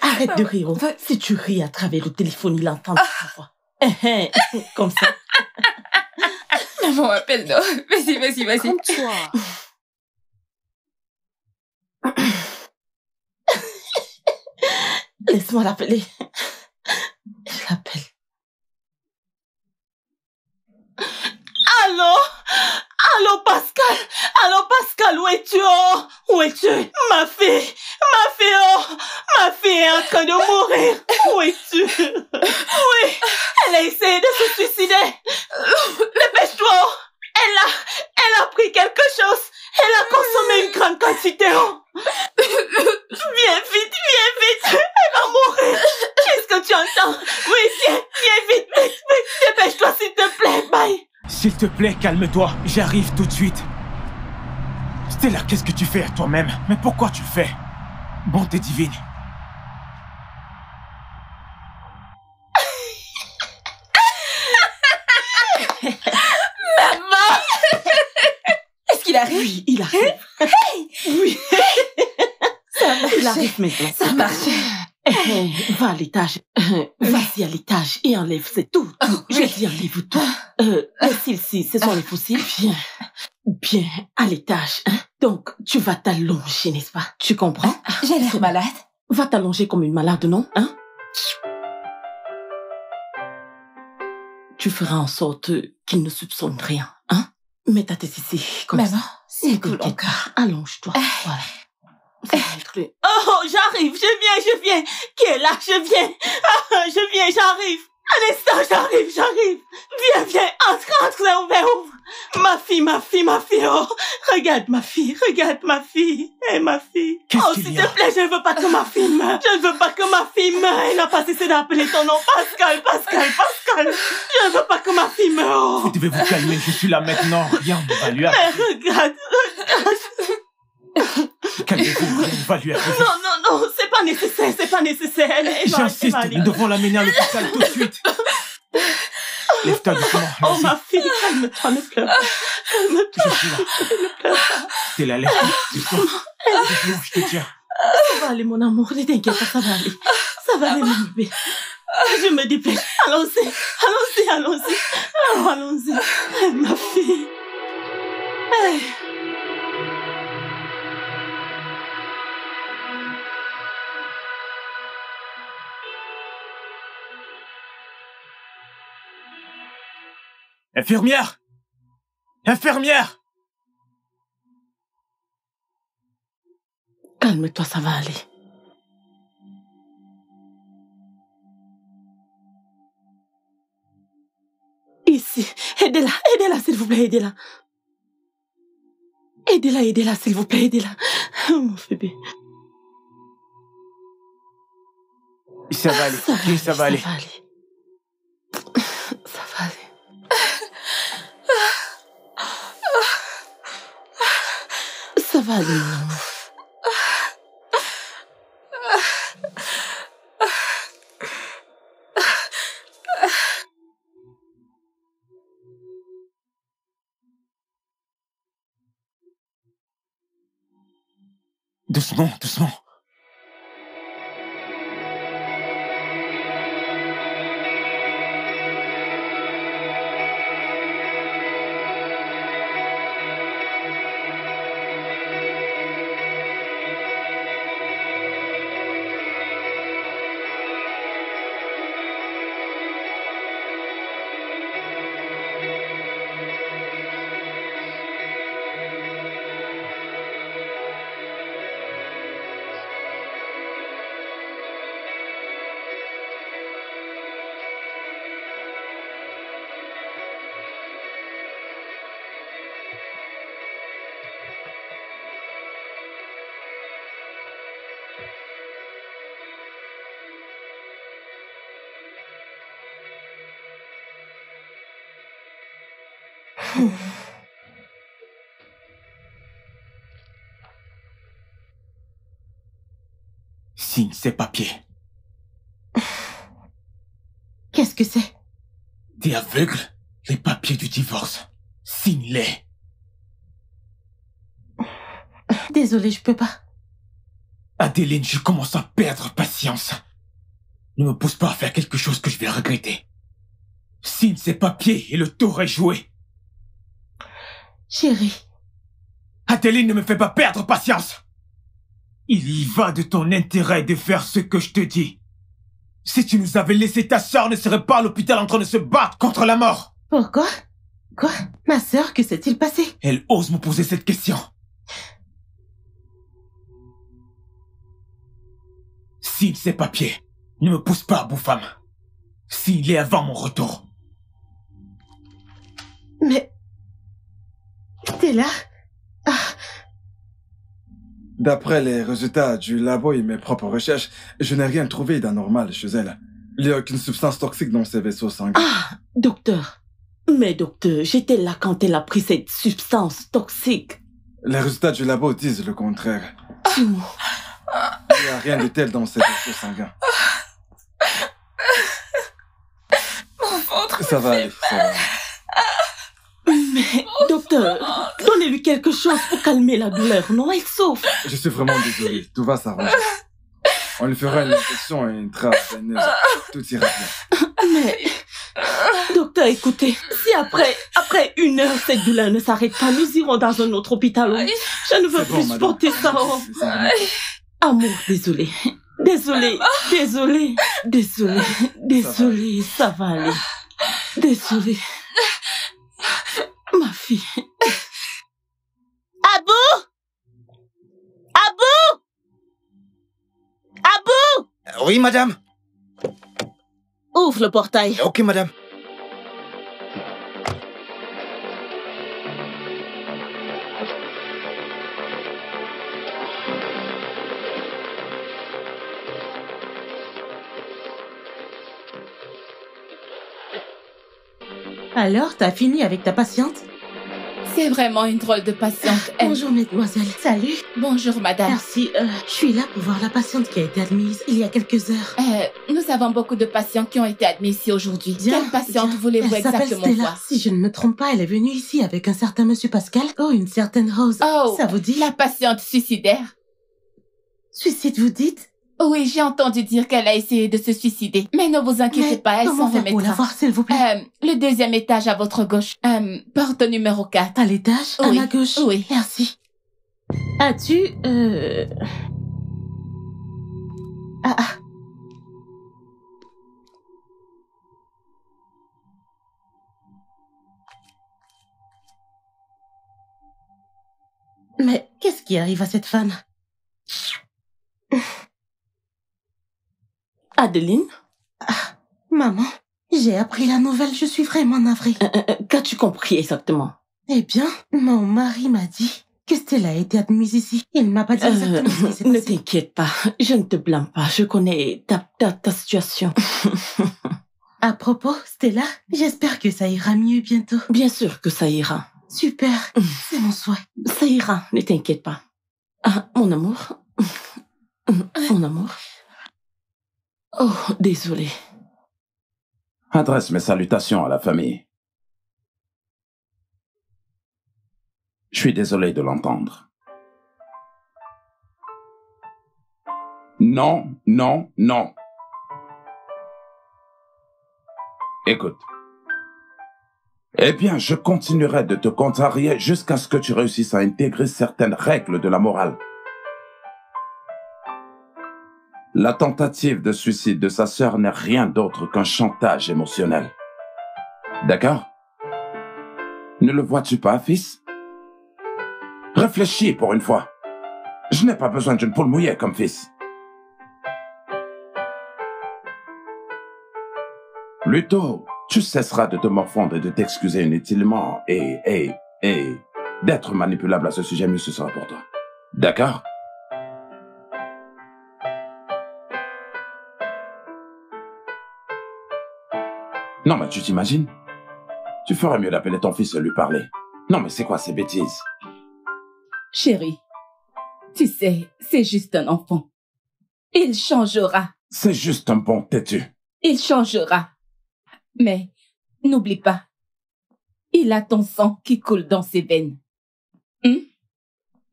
Arrête de rire. Si tu ris à travers le téléphone, il entend ta voix. Comme ça.
Maman, appelle-nous. Vas-y.
Comme toi. Laisse-moi l'appeler. Je l'appelle. Allô, Pascal. Allô, Pascal, où es-tu? Où es-tu? Ma fille, ma fille est en train de mourir. Où es-tu? Oui, elle a essayé de se suicider. Dépêche-toi. Elle a pris quelque chose. Elle a consommé une grande quantité. Viens vite. Elle va mourir. Qu'est-ce que tu entends? Oui, viens vite. Dépêche-toi, s'il te plaît. Bye.
S'il te plaît, calme-toi. J'arrive tout de suite. Stella, qu'est-ce que tu fais à toi-même? Mais pourquoi tu le fais? Bonté divine.
Maman! Est-ce qu'il arrive?
Oui, il arrive. Oui.
Ça marche.
Il arrive maintenant.
Ça marche.
Va à l'étage. Vas-y à l'étage et enlève, c'est tout. Je dis enlève tout. Cils-ci, ce sont les fossiles. Bien, à l'étage. Donc, tu vas t'allonger, n'est-ce pas? Tu comprends?
J'ai l'air malade.
Va t'allonger comme une malade, non? Tu feras en sorte qu'il ne soupçonne rien, Mets ta tête ici, comme
Maman,
ça.
c'est cool
T'inquiète
encore.
pas. Allonge-toi. Voilà. Ça va être le- Oh, j'arrive, je viens. Qui est là? Je viens. Ah, j'arrive. Un instant, j'arrive. Viens, entre, ouvre. Ma fille, oh. Regarde ma fille. Eh, ma fille.
Qu'est-ce
Oh,
qu'il
s'il
y a?
te plaît, je ne veux pas que ma fille meure. Elle n'a pas cessé d'appeler ton nom. Pascal. Je ne veux pas que ma fille meure.
Vous devez vous calmer, je suis là maintenant. Rien ne va lui arriver.
Mais regarde.
Calmez-vous, rien ne va lui arriver.
Non, c'est pas nécessaire. Elle va
J'insiste,
aller.
nous devons l'amener à l'hôpital tout de suite. Lève-toi doucement.
Oh,
vas-y.
ma fille, calme-toi, ne pleure pas.
Je suis là. T'es là, lève-toi. Doucement, je te tiens.
Ça va aller, mon amour, ne t'inquiète pas, ça va aller, mon bébé. Je me dépêche. Allons-y. Allons-y. Ma fille. Hey.
Infirmière!
Calme-toi, ça va aller. Ici, aidez-la, s'il vous plaît, aidez-la. Aidez-la, s'il vous plaît, aidez-la. Oh, mon bébé.
Ça va aller, ok, ça va aller.
Ça va aller. Ça va aller, mon amour.
Doucement. Signe ces papiers.
Qu'est-ce que c'est?
T'es aveugle? Les papiers du divorce. Signe-les.
Désolée, je peux pas.
Adeline, je commence à perdre patience. Ne me pousse pas à faire quelque chose que je vais regretter. Signe ces papiers et le tour est joué.
Chérie.
Adeline, ne me fais pas perdre patience. Il y va de ton intérêt de faire ce que je te dis. Si tu nous avais laissé, ta sœur ne serait pas à l'hôpital en train de se battre contre la mort.
Pourquoi? Quoi? Ma sœur, que s'est-il passé?
Elle ose me poser cette question. Signe ces papiers. Ne me pousse pas, bouffe-femme. Signe-les avant mon retour.
Mais... T'es là? Ah.
D'après les résultats du labo et mes propres recherches, je n'ai rien trouvé d'anormal chez elle. Il n'y a aucune substance toxique dans ses vaisseaux sanguins.
Ah, docteur. Mais docteur, j'étais là quand elle a pris cette substance toxique.
Les résultats du labo disent le contraire. Il n'y a rien de tel dans ses vaisseaux sanguins.
Mon ventre.
Ça va aller.
Mais, docteur, donnez-lui quelque chose pour calmer la douleur, non? Elle souffre.
Je suis vraiment désolé. Tout va s'arranger. On lui fera une injection et une trappe veineuse. Tout ira bien.
Mais, docteur, écoutez, si après 1 heure, cette douleur ne s'arrête pas, nous irons dans un autre hôpital. Je ne veux
C'est bon,
plus
madame.
supporter ça. Oh. Amour, désolé, ça va aller. Désolé. Ma fille,
Oui, madame.
Ouvre le portail.
Ok, madame.
Alors, t'as fini avec ta patiente?
C'est vraiment une drôle de patiente.
Bonjour, mademoiselle. Salut.
Bonjour, madame.
Merci. Je suis là pour voir la patiente qui a été admise il y a quelques heures.
Nous avons beaucoup de patients qui ont été admis ici aujourd'hui.
Bien,
Quelle patiente
bien.
voulez-vous
Elle s'appelle
exactement
Stella.
voir?
Si je ne me trompe pas, elle est venue ici avec un certain monsieur Pascal. Oh, une certaine Rose.
Oh,
ça vous dit?
La patiente suicidaire.
Suicide, vous dites?
Oui, j'ai entendu dire qu'elle a essayé de se suicider. Mais ne vous inquiétez pas, elle s'en
comment faire pour la
remettra.
voir, s'il vous plaît?
Le deuxième étage à votre gauche. Porte numéro 4.
À l'étage? À
Oui.
ma gauche?
Oui.
Merci. As-tu, Ah. Mais qu'est-ce qui arrive à cette femme?
Adeline?
Maman, j'ai appris la nouvelle, je suis vraiment navrée.
Qu'as-tu compris exactement?
Eh bien, mon mari m'a dit que Stella a été admise ici. Il ne m'a pas dit exactement ce qui s'est
Ne
passé.
t'inquiète pas, je ne te blâme pas, je connais ta situation.
À propos, Stella, j'espère que ça ira mieux bientôt.
Bien sûr que ça ira.
Super, c'est mon souhait.
Ça ira, ne t'inquiète pas. Ah, mon amour. Mon amour. Oh, désolé.
Adresse mes salutations à la famille. Je suis désolé de l'entendre. Non, non, non. Écoute. Eh bien, je continuerai de te contrarier jusqu'à ce que tu réussisses à intégrer certaines règles de la morale. La tentative de suicide de sa sœur n'est rien d'autre qu'un chantage émotionnel. D'accord? Ne le vois-tu pas, fils? Réfléchis pour une fois. Je n'ai pas besoin d'une poule mouillée comme fils. Plutôt, tu cesseras de te morfondre et de t'excuser inutilement et d'être manipulable à ce sujet, mieux ce sera pour toi. D'accord? Non, mais tu t'imagines? Tu ferais mieux d'appeler ton fils et lui parler. Non, mais c'est quoi ces bêtises?
Chérie, tu sais, c'est juste un enfant. Il changera.
C'est juste un bon têtu.
Il changera. Mais n'oublie pas, il a ton sang qui coule dans ses veines.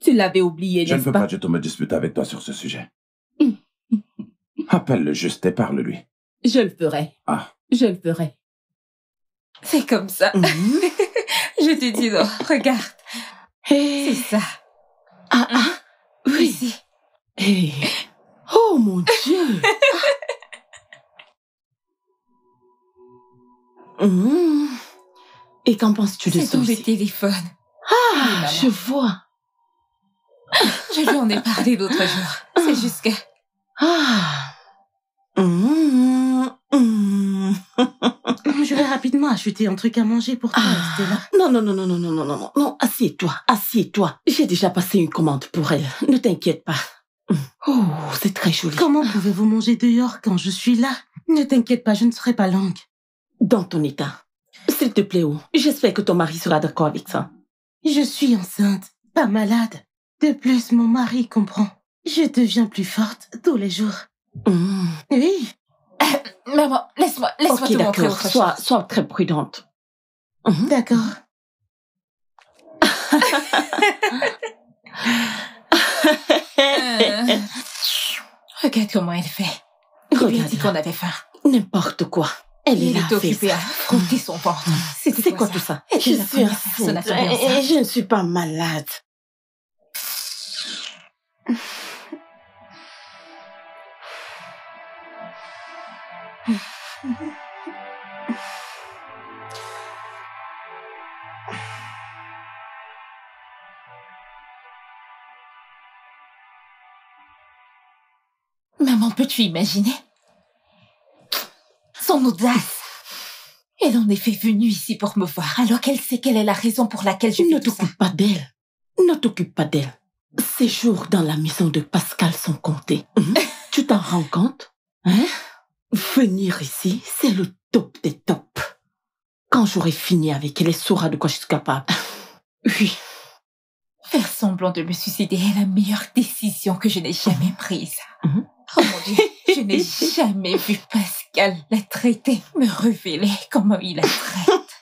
Tu l'avais oublié,
Je ne
n'est-ce
veux
pas?
pas du tout me disputer avec toi sur ce sujet. Appelle-le juste et parle-lui.
Je le ferai.
Ah.
Je le ferai.
C'est comme ça. Je te dis non, regarde. C'est ça.
Oui.
Ici.
Hey. Oh mon Dieu. Et qu'en penses-tu de
C'est
ça
ton
aussi?
téléphone.
Ah, je vois.
Je lui en ai parlé l'autre jour. C'est juste que...
Je vais rapidement acheter un truc à manger pour toi, Stella.
Non, assieds-toi. J'ai déjà passé une commande pour elle. Ne t'inquiète pas. Oh, c'est très joli.
Comment pouvez-vous manger dehors quand je suis là? Ne t'inquiète pas, je ne serai pas longue.
Dans ton état. S'il te plaît, j'espère que ton mari sera d'accord avec ça.
Je suis enceinte, pas malade. De plus, mon mari comprend. Je deviens plus forte tous les jours. Oui.
Maman, laisse-moi
Ok,
te montrer
d'accord.
autre chose.
Sois très prudente.
D'accord.
Regarde comment elle fait.
Regarde.
Il a dit qu'on avait faim.
N'importe quoi. Elle est
Il
là.
est occupé
fais
à
ça.
frotter son ventre.
C'est quoi tout ça?
Elle
Je
est la
suis
première personne à tomber enceinte.
enceinte. Je ne suis pas malade.
Maman, peux-tu imaginer? Son audace. Elle en est fait venue ici pour me voir, alors qu'elle sait quelle est la raison pour laquelle je fais
Ne
tout ça.
t'occupe pas d'elle. Ne t'occupe pas d'elle. Ces jours dans la maison de Pascal sont comptés. Tu t'en rends compte? Hein? Venir ici, c'est le top des tops. Quand j'aurai fini avec elle, elle saura de quoi je suis capable. Oui.
Faire semblant de me suicider est la meilleure décision que je n'ai jamais prise. Oh mon Dieu, je n'ai jamais vu Pascal la traiter, me révéler comment il la traite.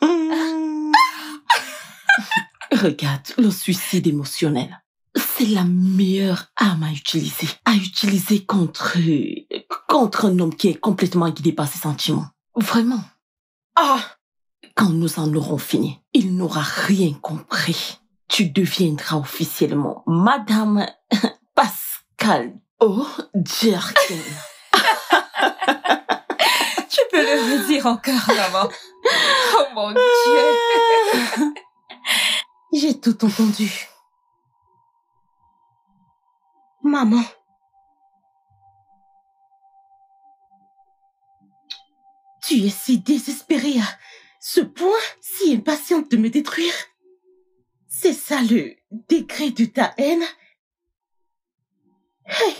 Regarde, le suicide émotionnel, c'est la meilleure arme à utiliser contre un homme qui est complètement guidé par ses sentiments. Vraiment. Quand nous en aurons fini, il n'aura rien compris. Tu deviendras officiellement Madame Pascal O'Jerkin.
Tu peux le redire encore, maman. Oh mon Dieu.
J'ai tout entendu. Maman. Tu es si désespérée à ce point, si impatiente de me détruire. C'est ça le degré de ta haine? Hey.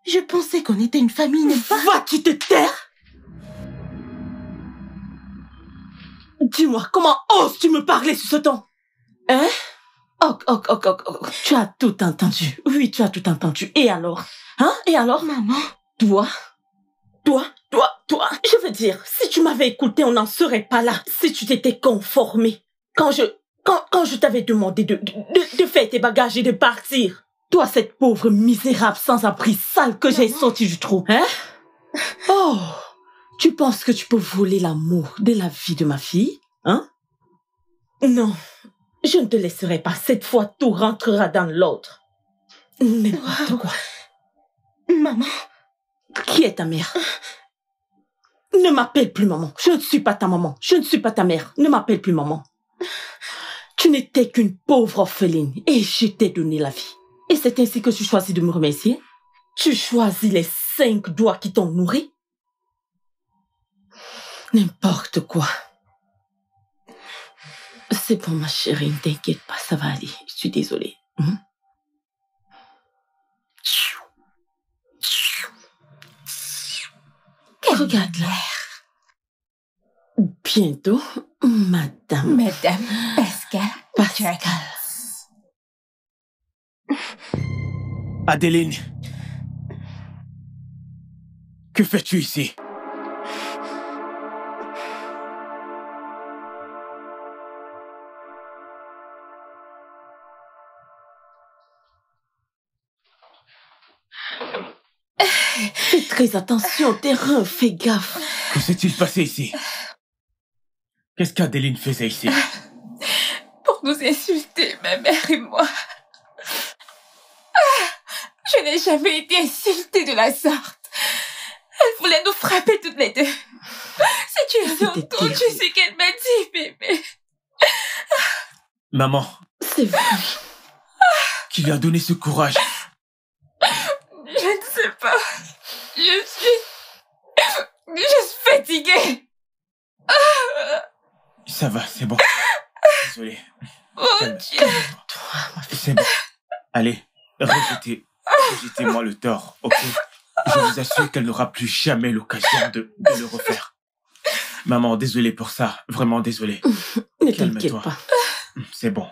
Je pensais qu'on était une famille, n'est-ce pas?
Vas-tu te taire? Dis-moi, comment oses-tu me parler sur ce ton? Hein? Oh. Tu as tout entendu. Oui, tu as tout entendu. Et alors? Hein? Et alors?
Maman.
Toi. Je veux dire, si tu m'avais écouté, on n'en serait pas là. Si tu t'étais conformé. Quand je t'avais demandé de faire tes bagages et de partir. Toi, cette pauvre misérable sans-abri sale que j'ai sorti du trou, hein? Oh, tu penses que tu peux voler l'amour de la vie de ma fille, hein? Non, je ne te laisserai pas. Cette fois, tout rentrera dans l'autre. N'importe quoi.
Maman.
Qui est ta mère? Ne m'appelle plus maman. Je ne suis pas ta maman. Je ne suis pas ta mère. Ne m'appelle plus maman. Tu n'étais qu'une pauvre orpheline et je t'ai donné la vie. Et c'est ainsi que tu choisis de me remercier? Tu choisis les 5 doigts qui t'ont nourri? N'importe quoi. C'est bon, ma chérie, ne t'inquiète pas, ça va aller. Je suis désolée. Regarde l'air. Bientôt, Madame
Pascal.
Adeline. Que fais-tu ici?
Fais très attention, terrain, fais gaffe.
Que s'est-il passé ici? Qu'est-ce qu'Adeline faisait ici?
Pour nous insulter, ma mère et moi. Je n'ai jamais été insultée de la sorte. Elle voulait nous frapper toutes les deux. Si tu avais entendu ce qu'elle m'a dit, bébé.
Maman.
C'est vrai.
Qui lui a donné ce courage?
Je ne sais pas. Je suis juste fatiguée.
Ça va, c'est bon. Désolé.
Oh Dieu.
C'est bon. Allez, rejetez-moi le tort, ok? Je vous assure qu'elle n'aura plus jamais l'occasion de le refaire. Maman, désolé pour ça. Vraiment désolé.
Ne t'inquiète pas.
C'est bon.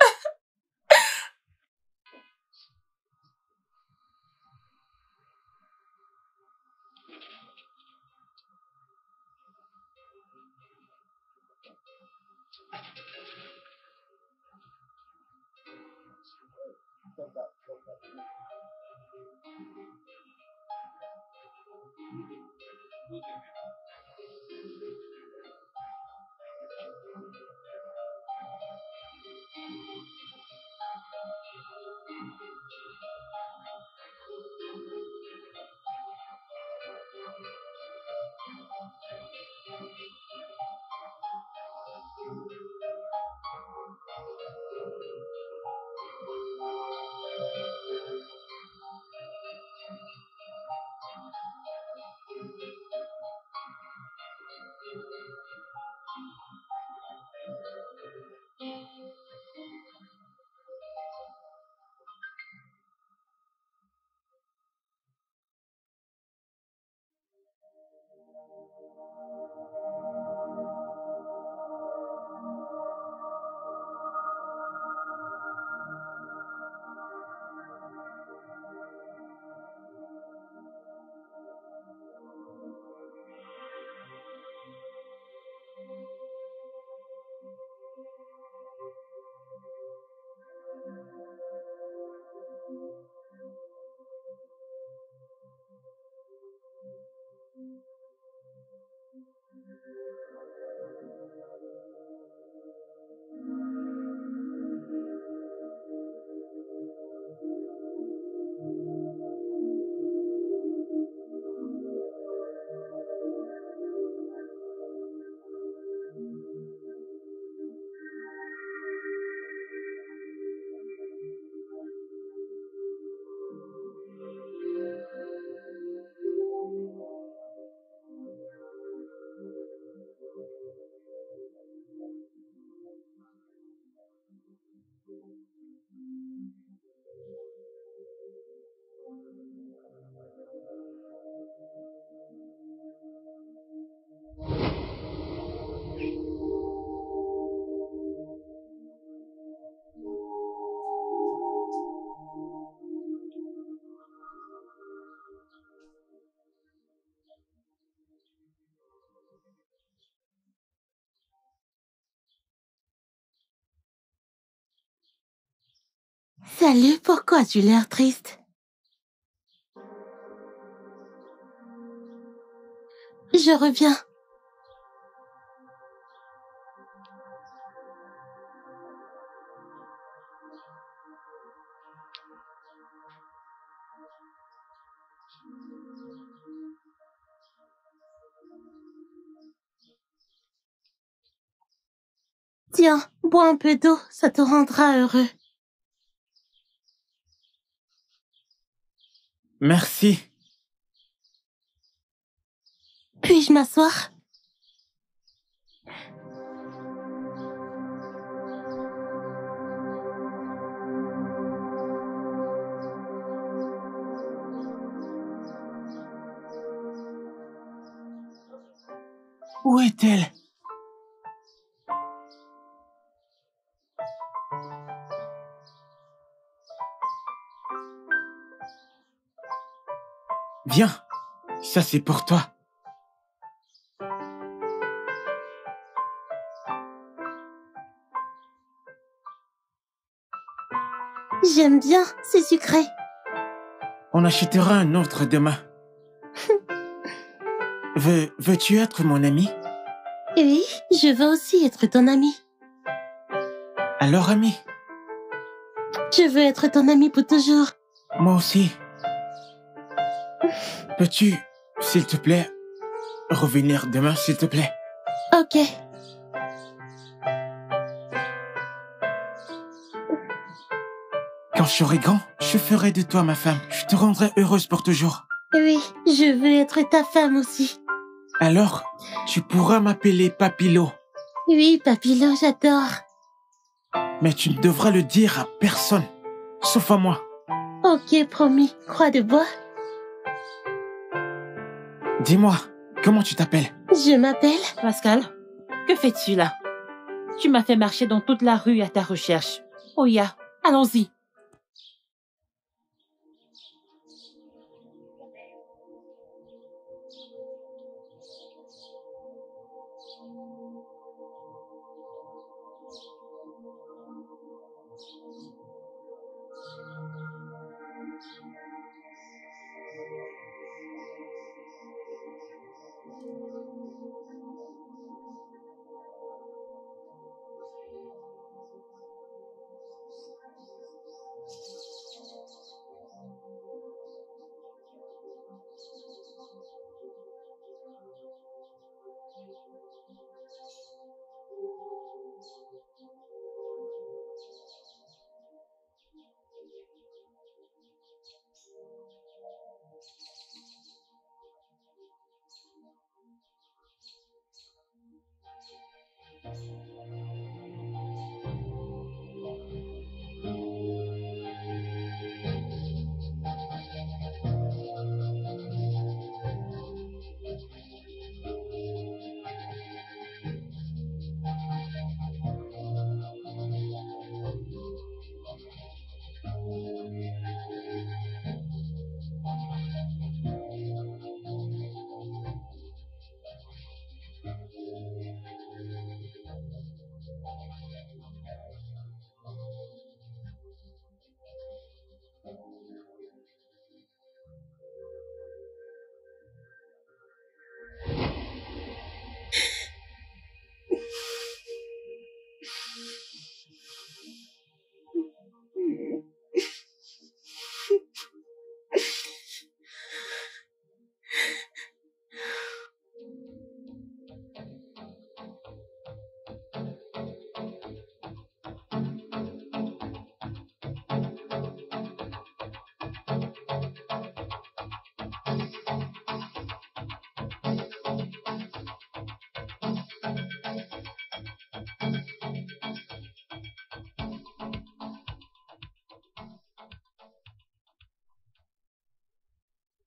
Salut, pourquoi as-tu l'air triste? Je reviens. Tiens, bois un peu d'eau, ça te rendra heureux.
Merci.
Puis-je m'asseoir?
Où est-elle? Viens, ça c'est pour toi.
J'aime bien, c'est sucré.
On achètera un autre demain. Veux-tu être mon ami?
Oui, je veux aussi être ton ami.
Alors ami?
Je veux être ton ami pour toujours.
Moi aussi. Peux-tu, s'il te plaît, revenir demain, s'il te plaît?
Ok.
Quand je serai grand, je ferai de toi ma femme. Je te rendrai heureuse pour toujours.
Oui, je veux être ta femme aussi.
Alors, tu pourras m'appeler Papilo.
Oui, Papilo, j'adore.
Mais tu ne devras le dire à personne, sauf à moi.
Ok, promis. Croix de bois.
Dis-moi, comment tu t'appelles?
Je m'appelle...
Pascal, que fais-tu là? Tu m'as fait marcher dans toute la rue à ta recherche. Oya, allons-y.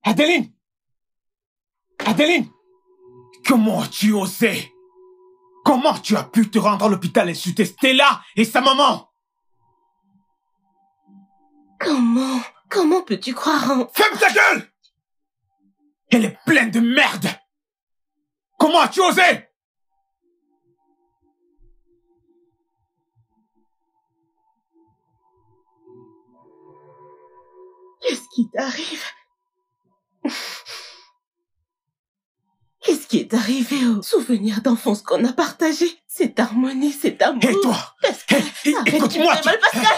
Adeline! Adeline! Comment as-tu osé? Comment tu as pu te rendre à l'hôpital et insulter Stella et sa maman?
Comment peux-tu croire en...
Ferme ta gueule! Elle est pleine de merde! Comment as-tu osé?
Qu'est-ce qui t'arrive? Qu'est-ce qui est arrivé aux souvenirs d'enfance qu'on a partagé? Cette harmonie, cet amour.
Et toi?
Pascal, arrête, tu me fais mal, Pascal!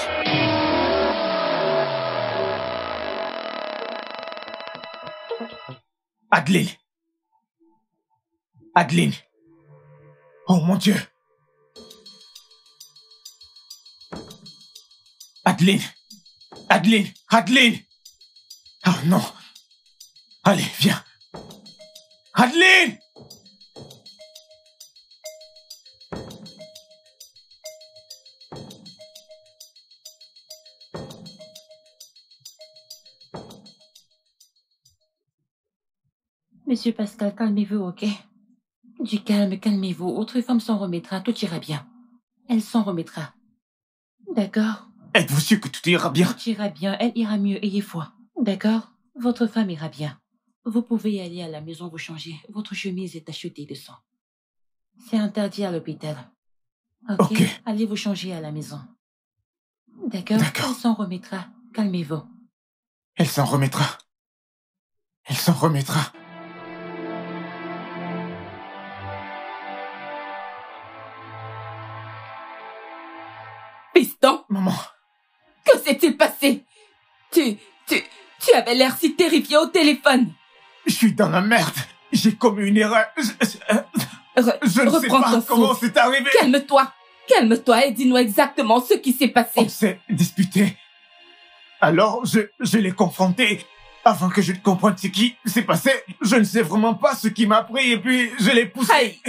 Adeline. Adeline. Oh mon Dieu. Adeline. Adeline. Adeline. Oh non. Allez, viens. Adeline!
Monsieur Pascal, calmez-vous, ok? Du calme, calmez-vous. Votre femme s'en remettra, tout ira bien. Elle s'en remettra. D'accord?
Êtes-vous sûr que tout ira bien?
Tout ira bien, elle ira mieux, ayez foi. D'accord? Votre femme ira bien. Vous pouvez aller à la maison vous changer. Votre chemise est tachetée de sang. C'est interdit à l'hôpital. Ok? Allez vous changer à la maison. D'accord? Elle s'en remettra. Calmez-vous.
Elle s'en remettra. Elle s'en remettra.
Piston!
Maman!
Que s'est-il passé? Tu avais l'air si terrifié au téléphone.
Je suis dans la merde. J'ai commis une erreur. Je ne sais pas comment c'est arrivé.
Calme-toi. Calme-toi et dis-nous exactement ce qui s'est passé.
On s'est disputé. Alors, je l'ai confronté. Avant que je ne comprenne ce qui s'est passé, je ne sais vraiment pas ce qui m'a pris et puis je l'ai poussée.
Aïe.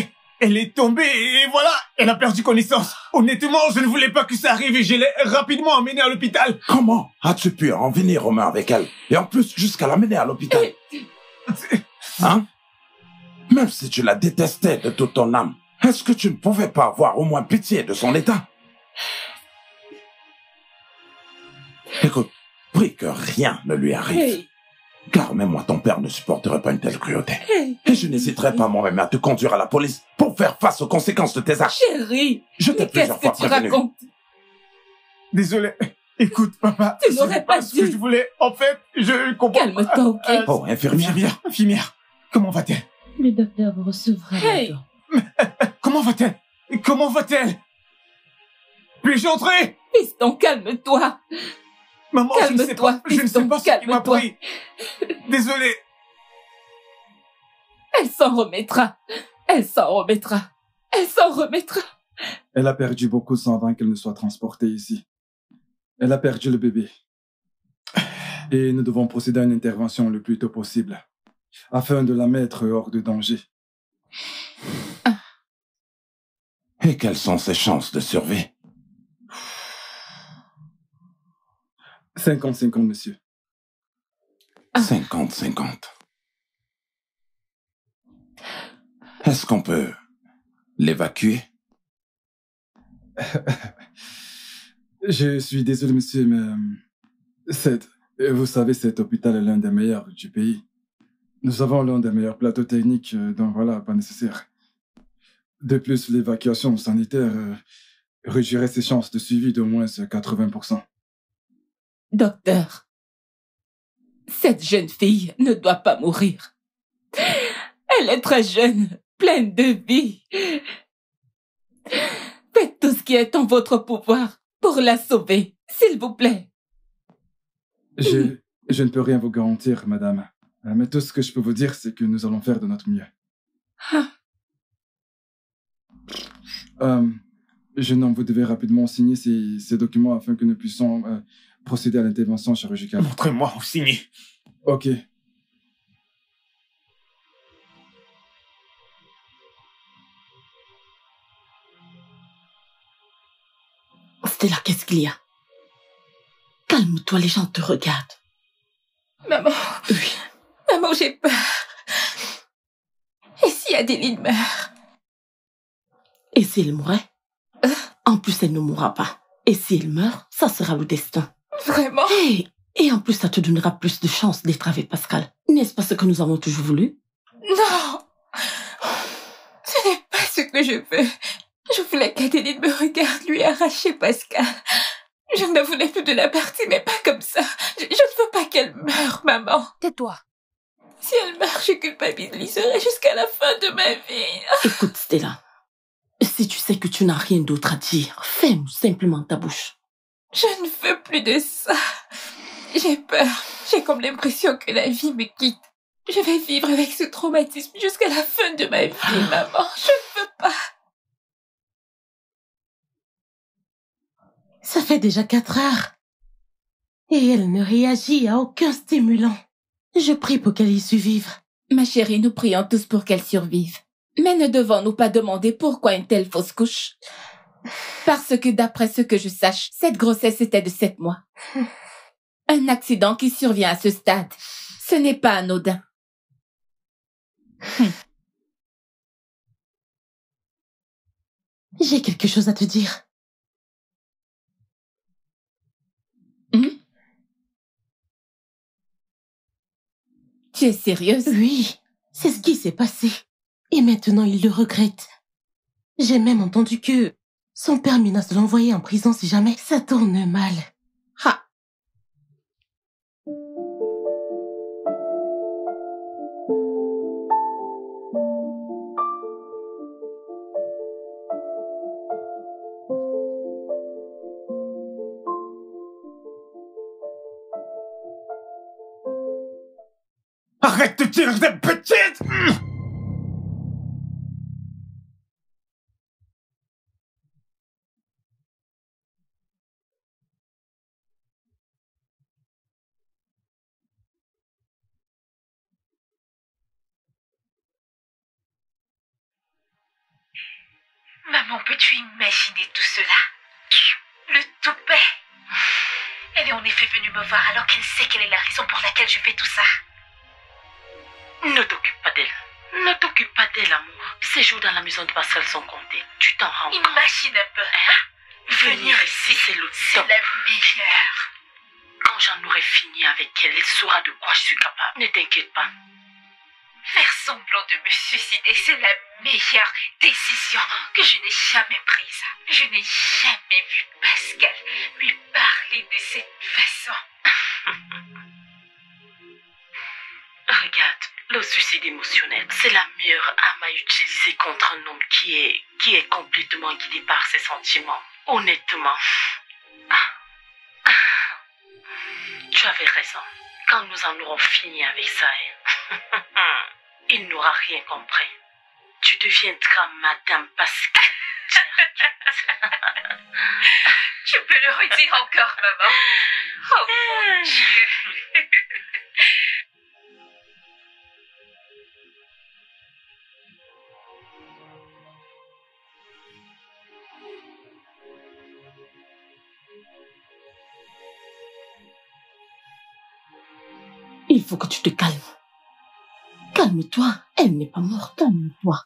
Elle est tombée et voilà, elle a perdu connaissance. Honnêtement, je ne voulais pas que ça arrive et je l'ai rapidement emmenée à l'hôpital.
Comment as-tu pu en venir aux mains avec elle? Et en plus, jusqu'à l'amener à l'hôpital. Hein? Même si tu la détestais de toute ton âme, est-ce que tu ne pouvais pas avoir au moins pitié de son état? Écoute, prie que rien ne lui arrive.
Hey.
Car même moi, ton père ne supporterait pas une telle cruauté. Et je n'hésiterai pas moi-même à te conduire à la police pour faire face aux conséquences de tes actes.
Chérie,
je t'ai plusieurs fois prévenu.
Racontes?
Désolé. Écoute, papa.
Tu n'aurais pas dû.
Ce que je voulais. En fait, je comprends.
Calme-toi, ok?
Oh, infirmière.
Infirmière. Comment va-t-elle?
Le docteur vous recevra bientôt.
Comment va-t-elle? Comment va-t-elle? Puis-je entrer?
Piston, calme-toi.
Maman, je ne sais pas ce qui m'a pris. Désolé.
Elle s'en remettra. Elle s'en remettra. Elle s'en remettra.
Elle a perdu beaucoup de sang avant qu'elle ne soit transportée ici. Elle a perdu le bébé. Et nous devons procéder à une intervention le plus tôt possible, afin de la mettre hors de danger.
Et quelles sont ses chances de survie?
50-50, monsieur.
50-50. Est-ce qu'on peut l'évacuer?
Je suis désolé, monsieur, mais vous savez, cet hôpital est l'un des meilleurs du pays. Nous avons l'un des meilleurs plateaux techniques, donc voilà, pas nécessaire. De plus, l'évacuation sanitaire réduirait ses chances de suivi d'au moins 80%.
Docteur, cette jeune fille ne doit pas mourir. Elle est très jeune, pleine de vie. Faites tout ce qui est en votre pouvoir pour la sauver, s'il vous plaît.
Je ne peux rien vous garantir, madame. Mais tout ce que je peux vous dire, c'est que nous allons faire de notre mieux. Jeune homme, vous devez rapidement signer ces documents afin que nous puissions procéder à l'intervention chirurgicale.
Montrez-moi où signer.
Ok.
Stella, qu'est-ce qu'il y a? Calme-toi, les gens te regardent.
Maman.
Oui.
Maman, j'ai peur. Et si Adeline meurt?
Et si elle mourait? En plus, elle ne mourra pas. Et si elle meurt, ça sera le destin.
Vraiment?
Et en plus, ça te donnera plus de chances d'être avec Pascal. N'est-ce pas ce que nous avons toujours voulu?
Non! Ce n'est pas ce que je veux. Je voulais qu'Adeline me regarde lui arracher Pascal.
Je ne voulais plus de la partie, mais pas comme ça. Je ne veux pas qu'elle meure, maman.
Tais-toi.
Si elle meurt, je culpabiliserai jusqu'à la fin de ma vie.
Écoute, Stella. Si tu sais que tu n'as rien d'autre à dire, ferme simplement ta bouche.
Je ne veux plus de ça. J'ai peur. J'ai comme l'impression que la vie me quitte. Je vais vivre avec ce traumatisme jusqu'à la fin de ma vie, maman. Je ne veux pas.
Ça fait déjà 4 heures. Et elle ne réagit à aucun stimulant. Je prie pour qu'elle y survive.
Ma chérie, nous prions tous pour qu'elle survive. Mais ne devons-nous pas demander pourquoi une telle fausse couche? Parce que d'après ce que je sache, cette grossesse était de 7 mois. Un accident qui survient à ce stade, ce n'est pas anodin.
J'ai quelque chose à te dire.
Tu es sérieuse?
Oui, c'est ce qui s'est passé. Et maintenant, il le regrette. J'ai même entendu que son père menace de l'envoyer en prison si jamais ça tourne mal.
Ah.
Arrête de dire des petites!
Maman, peux-tu imaginer tout cela? Le toupet. Elle est en effet venue me voir alors qu'elle sait quelle est la raison pour laquelle je fais tout ça.
Ne t'occupe pas d'elle. Ne t'occupe pas d'elle, amour. Ces jours dans la maison de Pascal sont comptés. Tu t'en rends compte.
Imagine un peu, hein?
Venir ici, c'est le
c'est
top.
la meilleure.
Quand j'en aurai fini avec elle, elle saura de quoi je suis capable. Ne t'inquiète pas.
Faire semblant de me suicider, c'est la meilleure décision que je n'ai jamais prise. Je n'ai jamais vu Pascal lui parler de cette façon.
Regarde, le suicide émotionnel, c'est la meilleure arme à utiliser contre un homme qui est complètement guidé par ses sentiments. Honnêtement. Tu avais raison. Quand nous en aurons fini avec ça, il n'aura rien compris. Tu deviendras Madame Pascal.
Tu peux le redire encore, maman. Oh mon Dieu.
Il faut que tu te calmes. Calme-toi, elle n'est pas morte, calme-toi.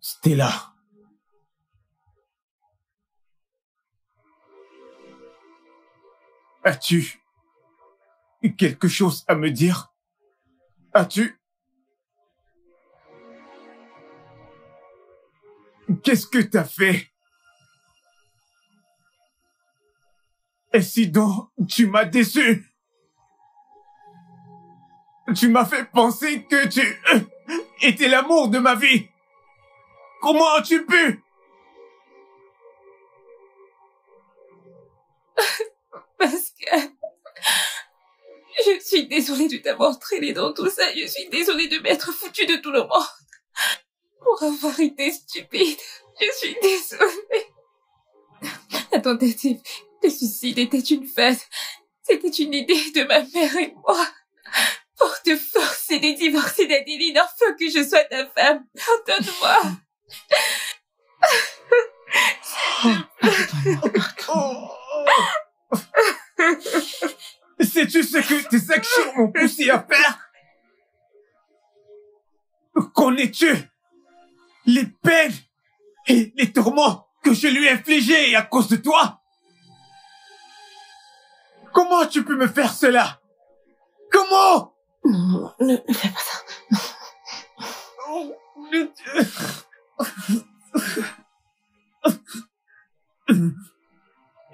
Stella. As-tu quelque chose à me dire? As-tu... Qu'est-ce que t'as fait? Et si donc tu m'as déçu? Tu m'as fait penser que tu étais l'amour de ma vie. Comment as-tu pu?
Pascal, je suis désolée de t'avoir traîné dans tout ça. Je suis désolée de m'être foutue de tout le monde. Pour avoir été stupide. Je suis désolée. La tentative de suicide était une phase. C'était une idée de ma mère et moi. Pour te forcer de divorcer d'Adeline afin que je sois ta femme. Pardonne-moi.
Sais-tu ce que tes actions m'ont poussé à faire? Connais-tu les peines et les tourments que je lui ai infligés à cause de toi? Comment tu peux me faire cela? Comment?
Non, ne fais pas ça.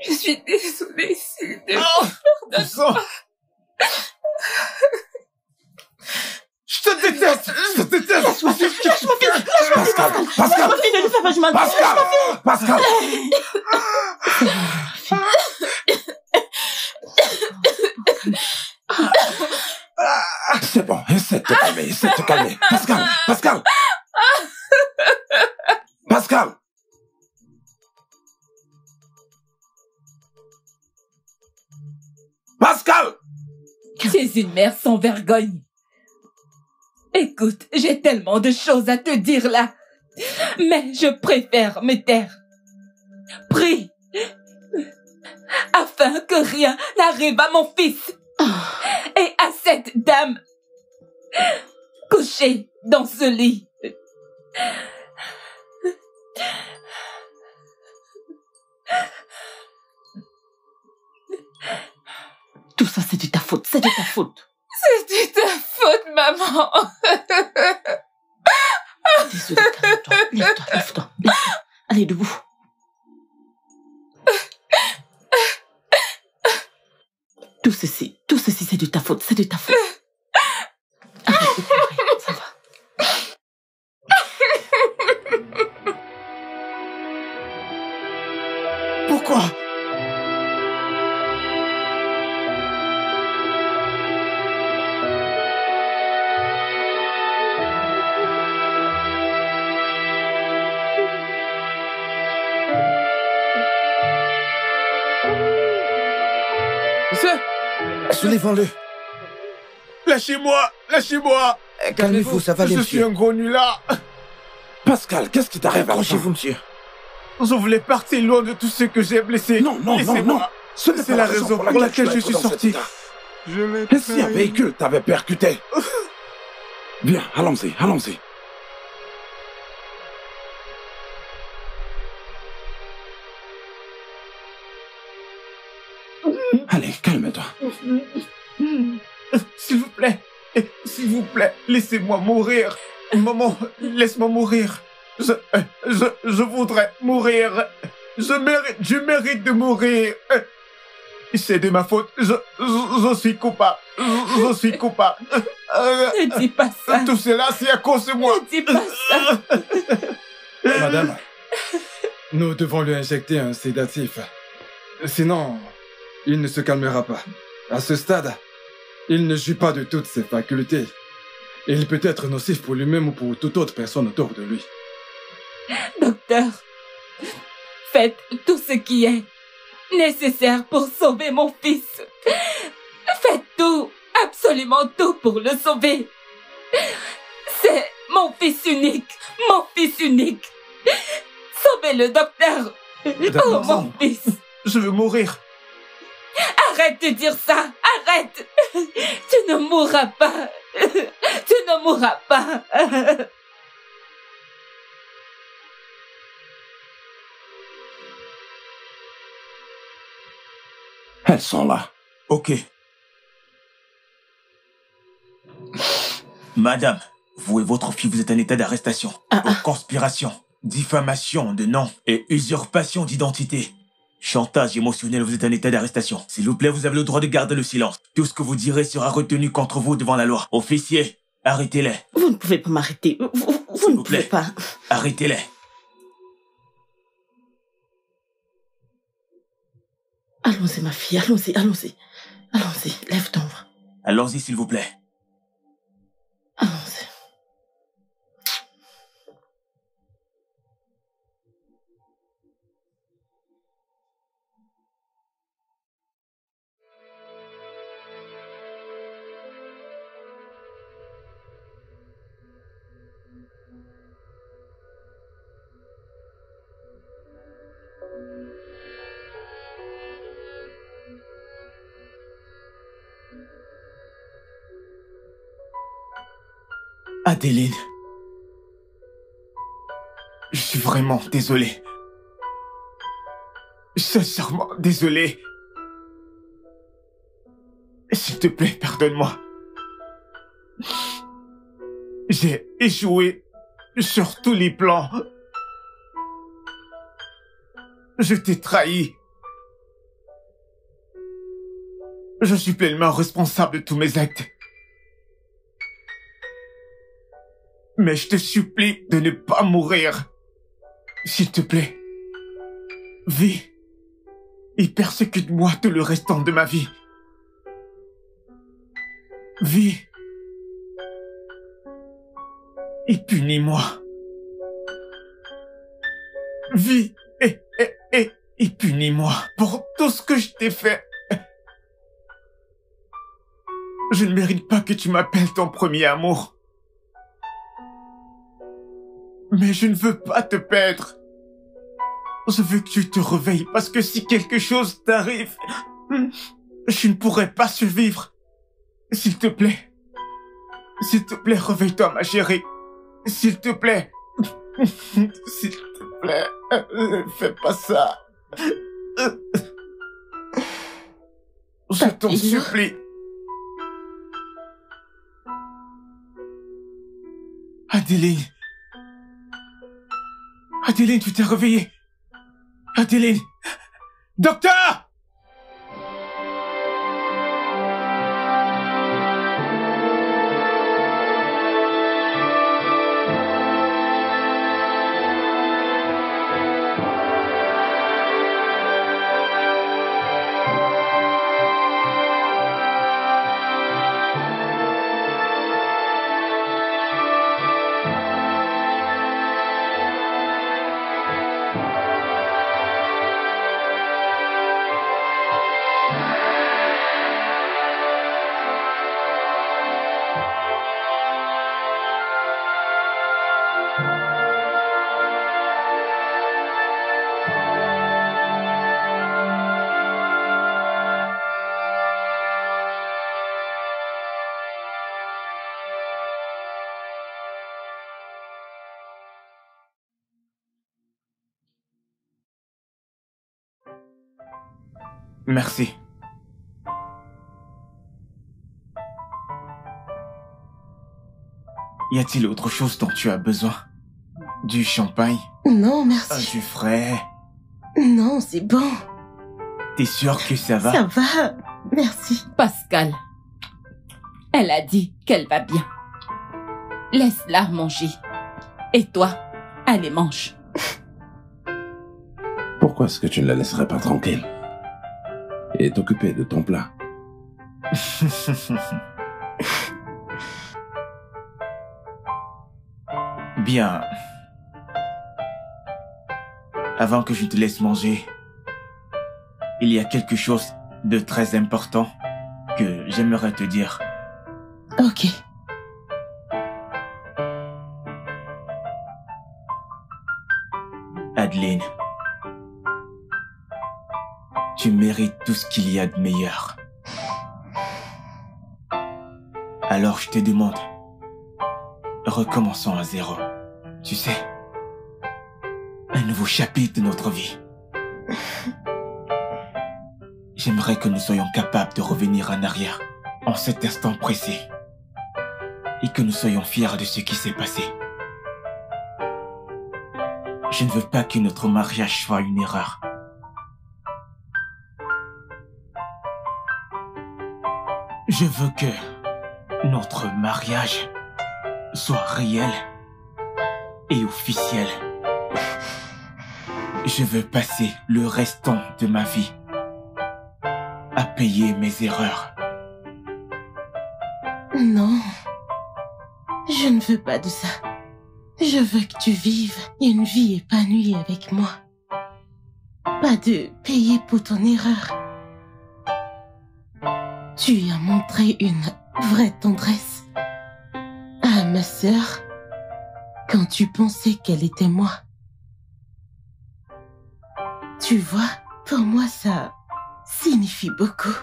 Je suis désolée, Sylvie.
Pardonne-moi. Je te déteste. Je te déteste.
Laisse-moi finir.
Pascal, Pascal,
Ne lui fais pas, je m'en
Pascal, Pascal. C'est bon, essaie de te calmer, essaie de te calmer. Pascal, Pascal. Pascal. Pascal.
Tu es une mère sans vergogne. Écoute, j'ai tellement de choses à te dire là. Mais je préfère me taire. Prie. Afin que rien n'arrive à mon fils. Et à cette dame. Couchée dans ce lit.
Tout ça, c'est de ta faute. C'est de ta faute.
C'est de ta faute, maman.
Désolée, calme-toi. Lève-toi, lève-toi. Allez, debout. Tout ceci, c'est de ta faute. C'est de ta faute. Arrête de pleurer, ça va.
Pourquoi?
Soulevons-le.
Lâchez-moi. Lâchez-moi.
Calmez-vous, ça va aller,
Je suis
monsieur.
un gros nulard.
Pascal, qu'est-ce qui t'arrive à
Accrochez-vous, monsieur.
Je voulais partir loin de tous ceux que j'ai blessés.
Non, non, non, non.
Laissez-moi.
Ce n'est
C'est
pas
la raison pour laquelle je suis sorti. Je l'ai
Et si un véhicule t'avait percuté? Bien, allons-y, allons-y. Allez, calme-toi.
S'il vous plaît, laissez-moi mourir. Maman, laisse-moi mourir. Je voudrais mourir. Je mérite de mourir. C'est de ma faute. Je suis coupable. Je suis coupable.
Ne dis pas ça.
Tout cela, c'est à cause de moi.
Ne dis pas ça.
Madame, nous devons lui injecter un sédatif. Sinon, il ne se calmera pas. À ce stade, il ne jouit pas de toutes ses facultés. Il peut être nocif pour lui-même ou pour toute autre personne autour de lui.
Docteur, faites tout ce qui est nécessaire pour sauver mon fils. Faites tout, absolument tout pour le sauver. C'est mon fils unique, mon fils unique. Sauvez-le, docteur. Oh, mon fils.
Je veux mourir.
Arrête de dire ça, arrête. Tu ne mourras pas. Tu ne mourras pas.
Elles sont là.
Ok. Madame, vous et votre fille, vous êtes en état d'arrestation. Pour conspiration, diffamation de nom et usurpation d'identité. Chantage émotionnel, vous êtes en état d'arrestation. S'il vous plaît, vous avez le droit de garder le silence. Tout ce que vous direz sera retenu contre vous devant la loi. Officier, arrêtez-les.
Vous ne pouvez pas m'arrêter. Vous ne pouvez pas.
Arrêtez-les.
Allons-y, ma fille, allons-y, allons-y. Allons-y, lève ton bras.
Allons-y, s'il vous plaît.
Allons-y.
Adeline.
Je suis vraiment désolé. Sincèrement désolé. S'il te plaît, pardonne-moi. J'ai échoué. sur tous les plans. Je t'ai trahi. Je suis pleinement responsable de tous mes actes. Mais je te supplie de ne pas mourir. S'il te plaît. Vis. Et persécute-moi tout le restant de ma vie. Vis. Et punis-moi. Vis et punis-moi pour tout ce que je t'ai fait. Je ne mérite pas que tu m'appelles ton premier amour. Mais je ne veux pas te perdre. Je veux que tu te réveilles parce que si quelque chose t'arrive, je ne pourrai pas survivre. S'il te plaît, réveille-toi, ma chérie. S'il te plaît, s'il te plaît, fais pas ça. Je t'en supplie. Adeline. Adeline, tu t'es réveillée. Adeline. Docteur! Merci. Y a-t-il autre chose dont tu as besoin? Du champagne?
Non, merci.
Du frais?
Non, c'est bon.
T'es sûr que ça va?
Ça va, merci.
Pascal, elle a dit qu'elle va bien. Laisse-la manger. Et toi, allez, mange.
Pourquoi est-ce que tu ne la laisserais pas tranquille et t'occuper de ton plat?
Bien. Avant que je te laisse manger, il y a quelque chose de très important que j'aimerais te dire.
Ok.
Adeline, tu mérites tout ce qu'il y a de meilleur. Alors je te demande, recommençons à zéro. Tu sais, un nouveau chapitre de notre vie. J'aimerais que nous soyons capables de revenir en arrière en cet instant précis et que nous soyons fiers de ce qui s'est passé. Je ne veux pas que notre mariage soit une erreur. Je veux que notre mariage soit réel et officiel. Je veux passer le restant de ma vie à payer mes erreurs.
Non, je ne veux pas de ça. Je veux que tu vives une vie épanouie avec moi. Pas de payer pour ton erreur. Tu as montré une vraie tendresse à ma sœur quand tu pensais qu'elle était moi. Tu vois, pour moi ça signifie beaucoup.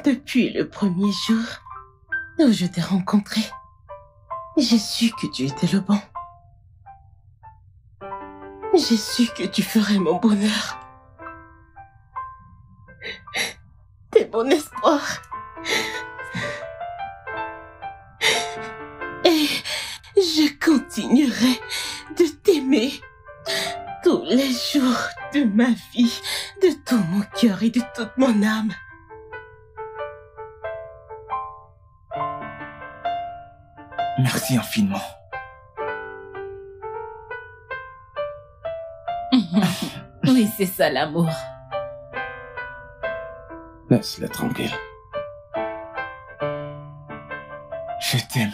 Depuis le premier jour où je t'ai rencontré, j'ai su que tu étais le bon. J'ai su que tu ferais mon bonheur. T'es mon espoir. Et les jours de ma vie, de tout mon cœur et de toute mon âme.
Merci infiniment.
Oui, c'est ça l'amour.
Laisse-le tranquille.
Je t'aime.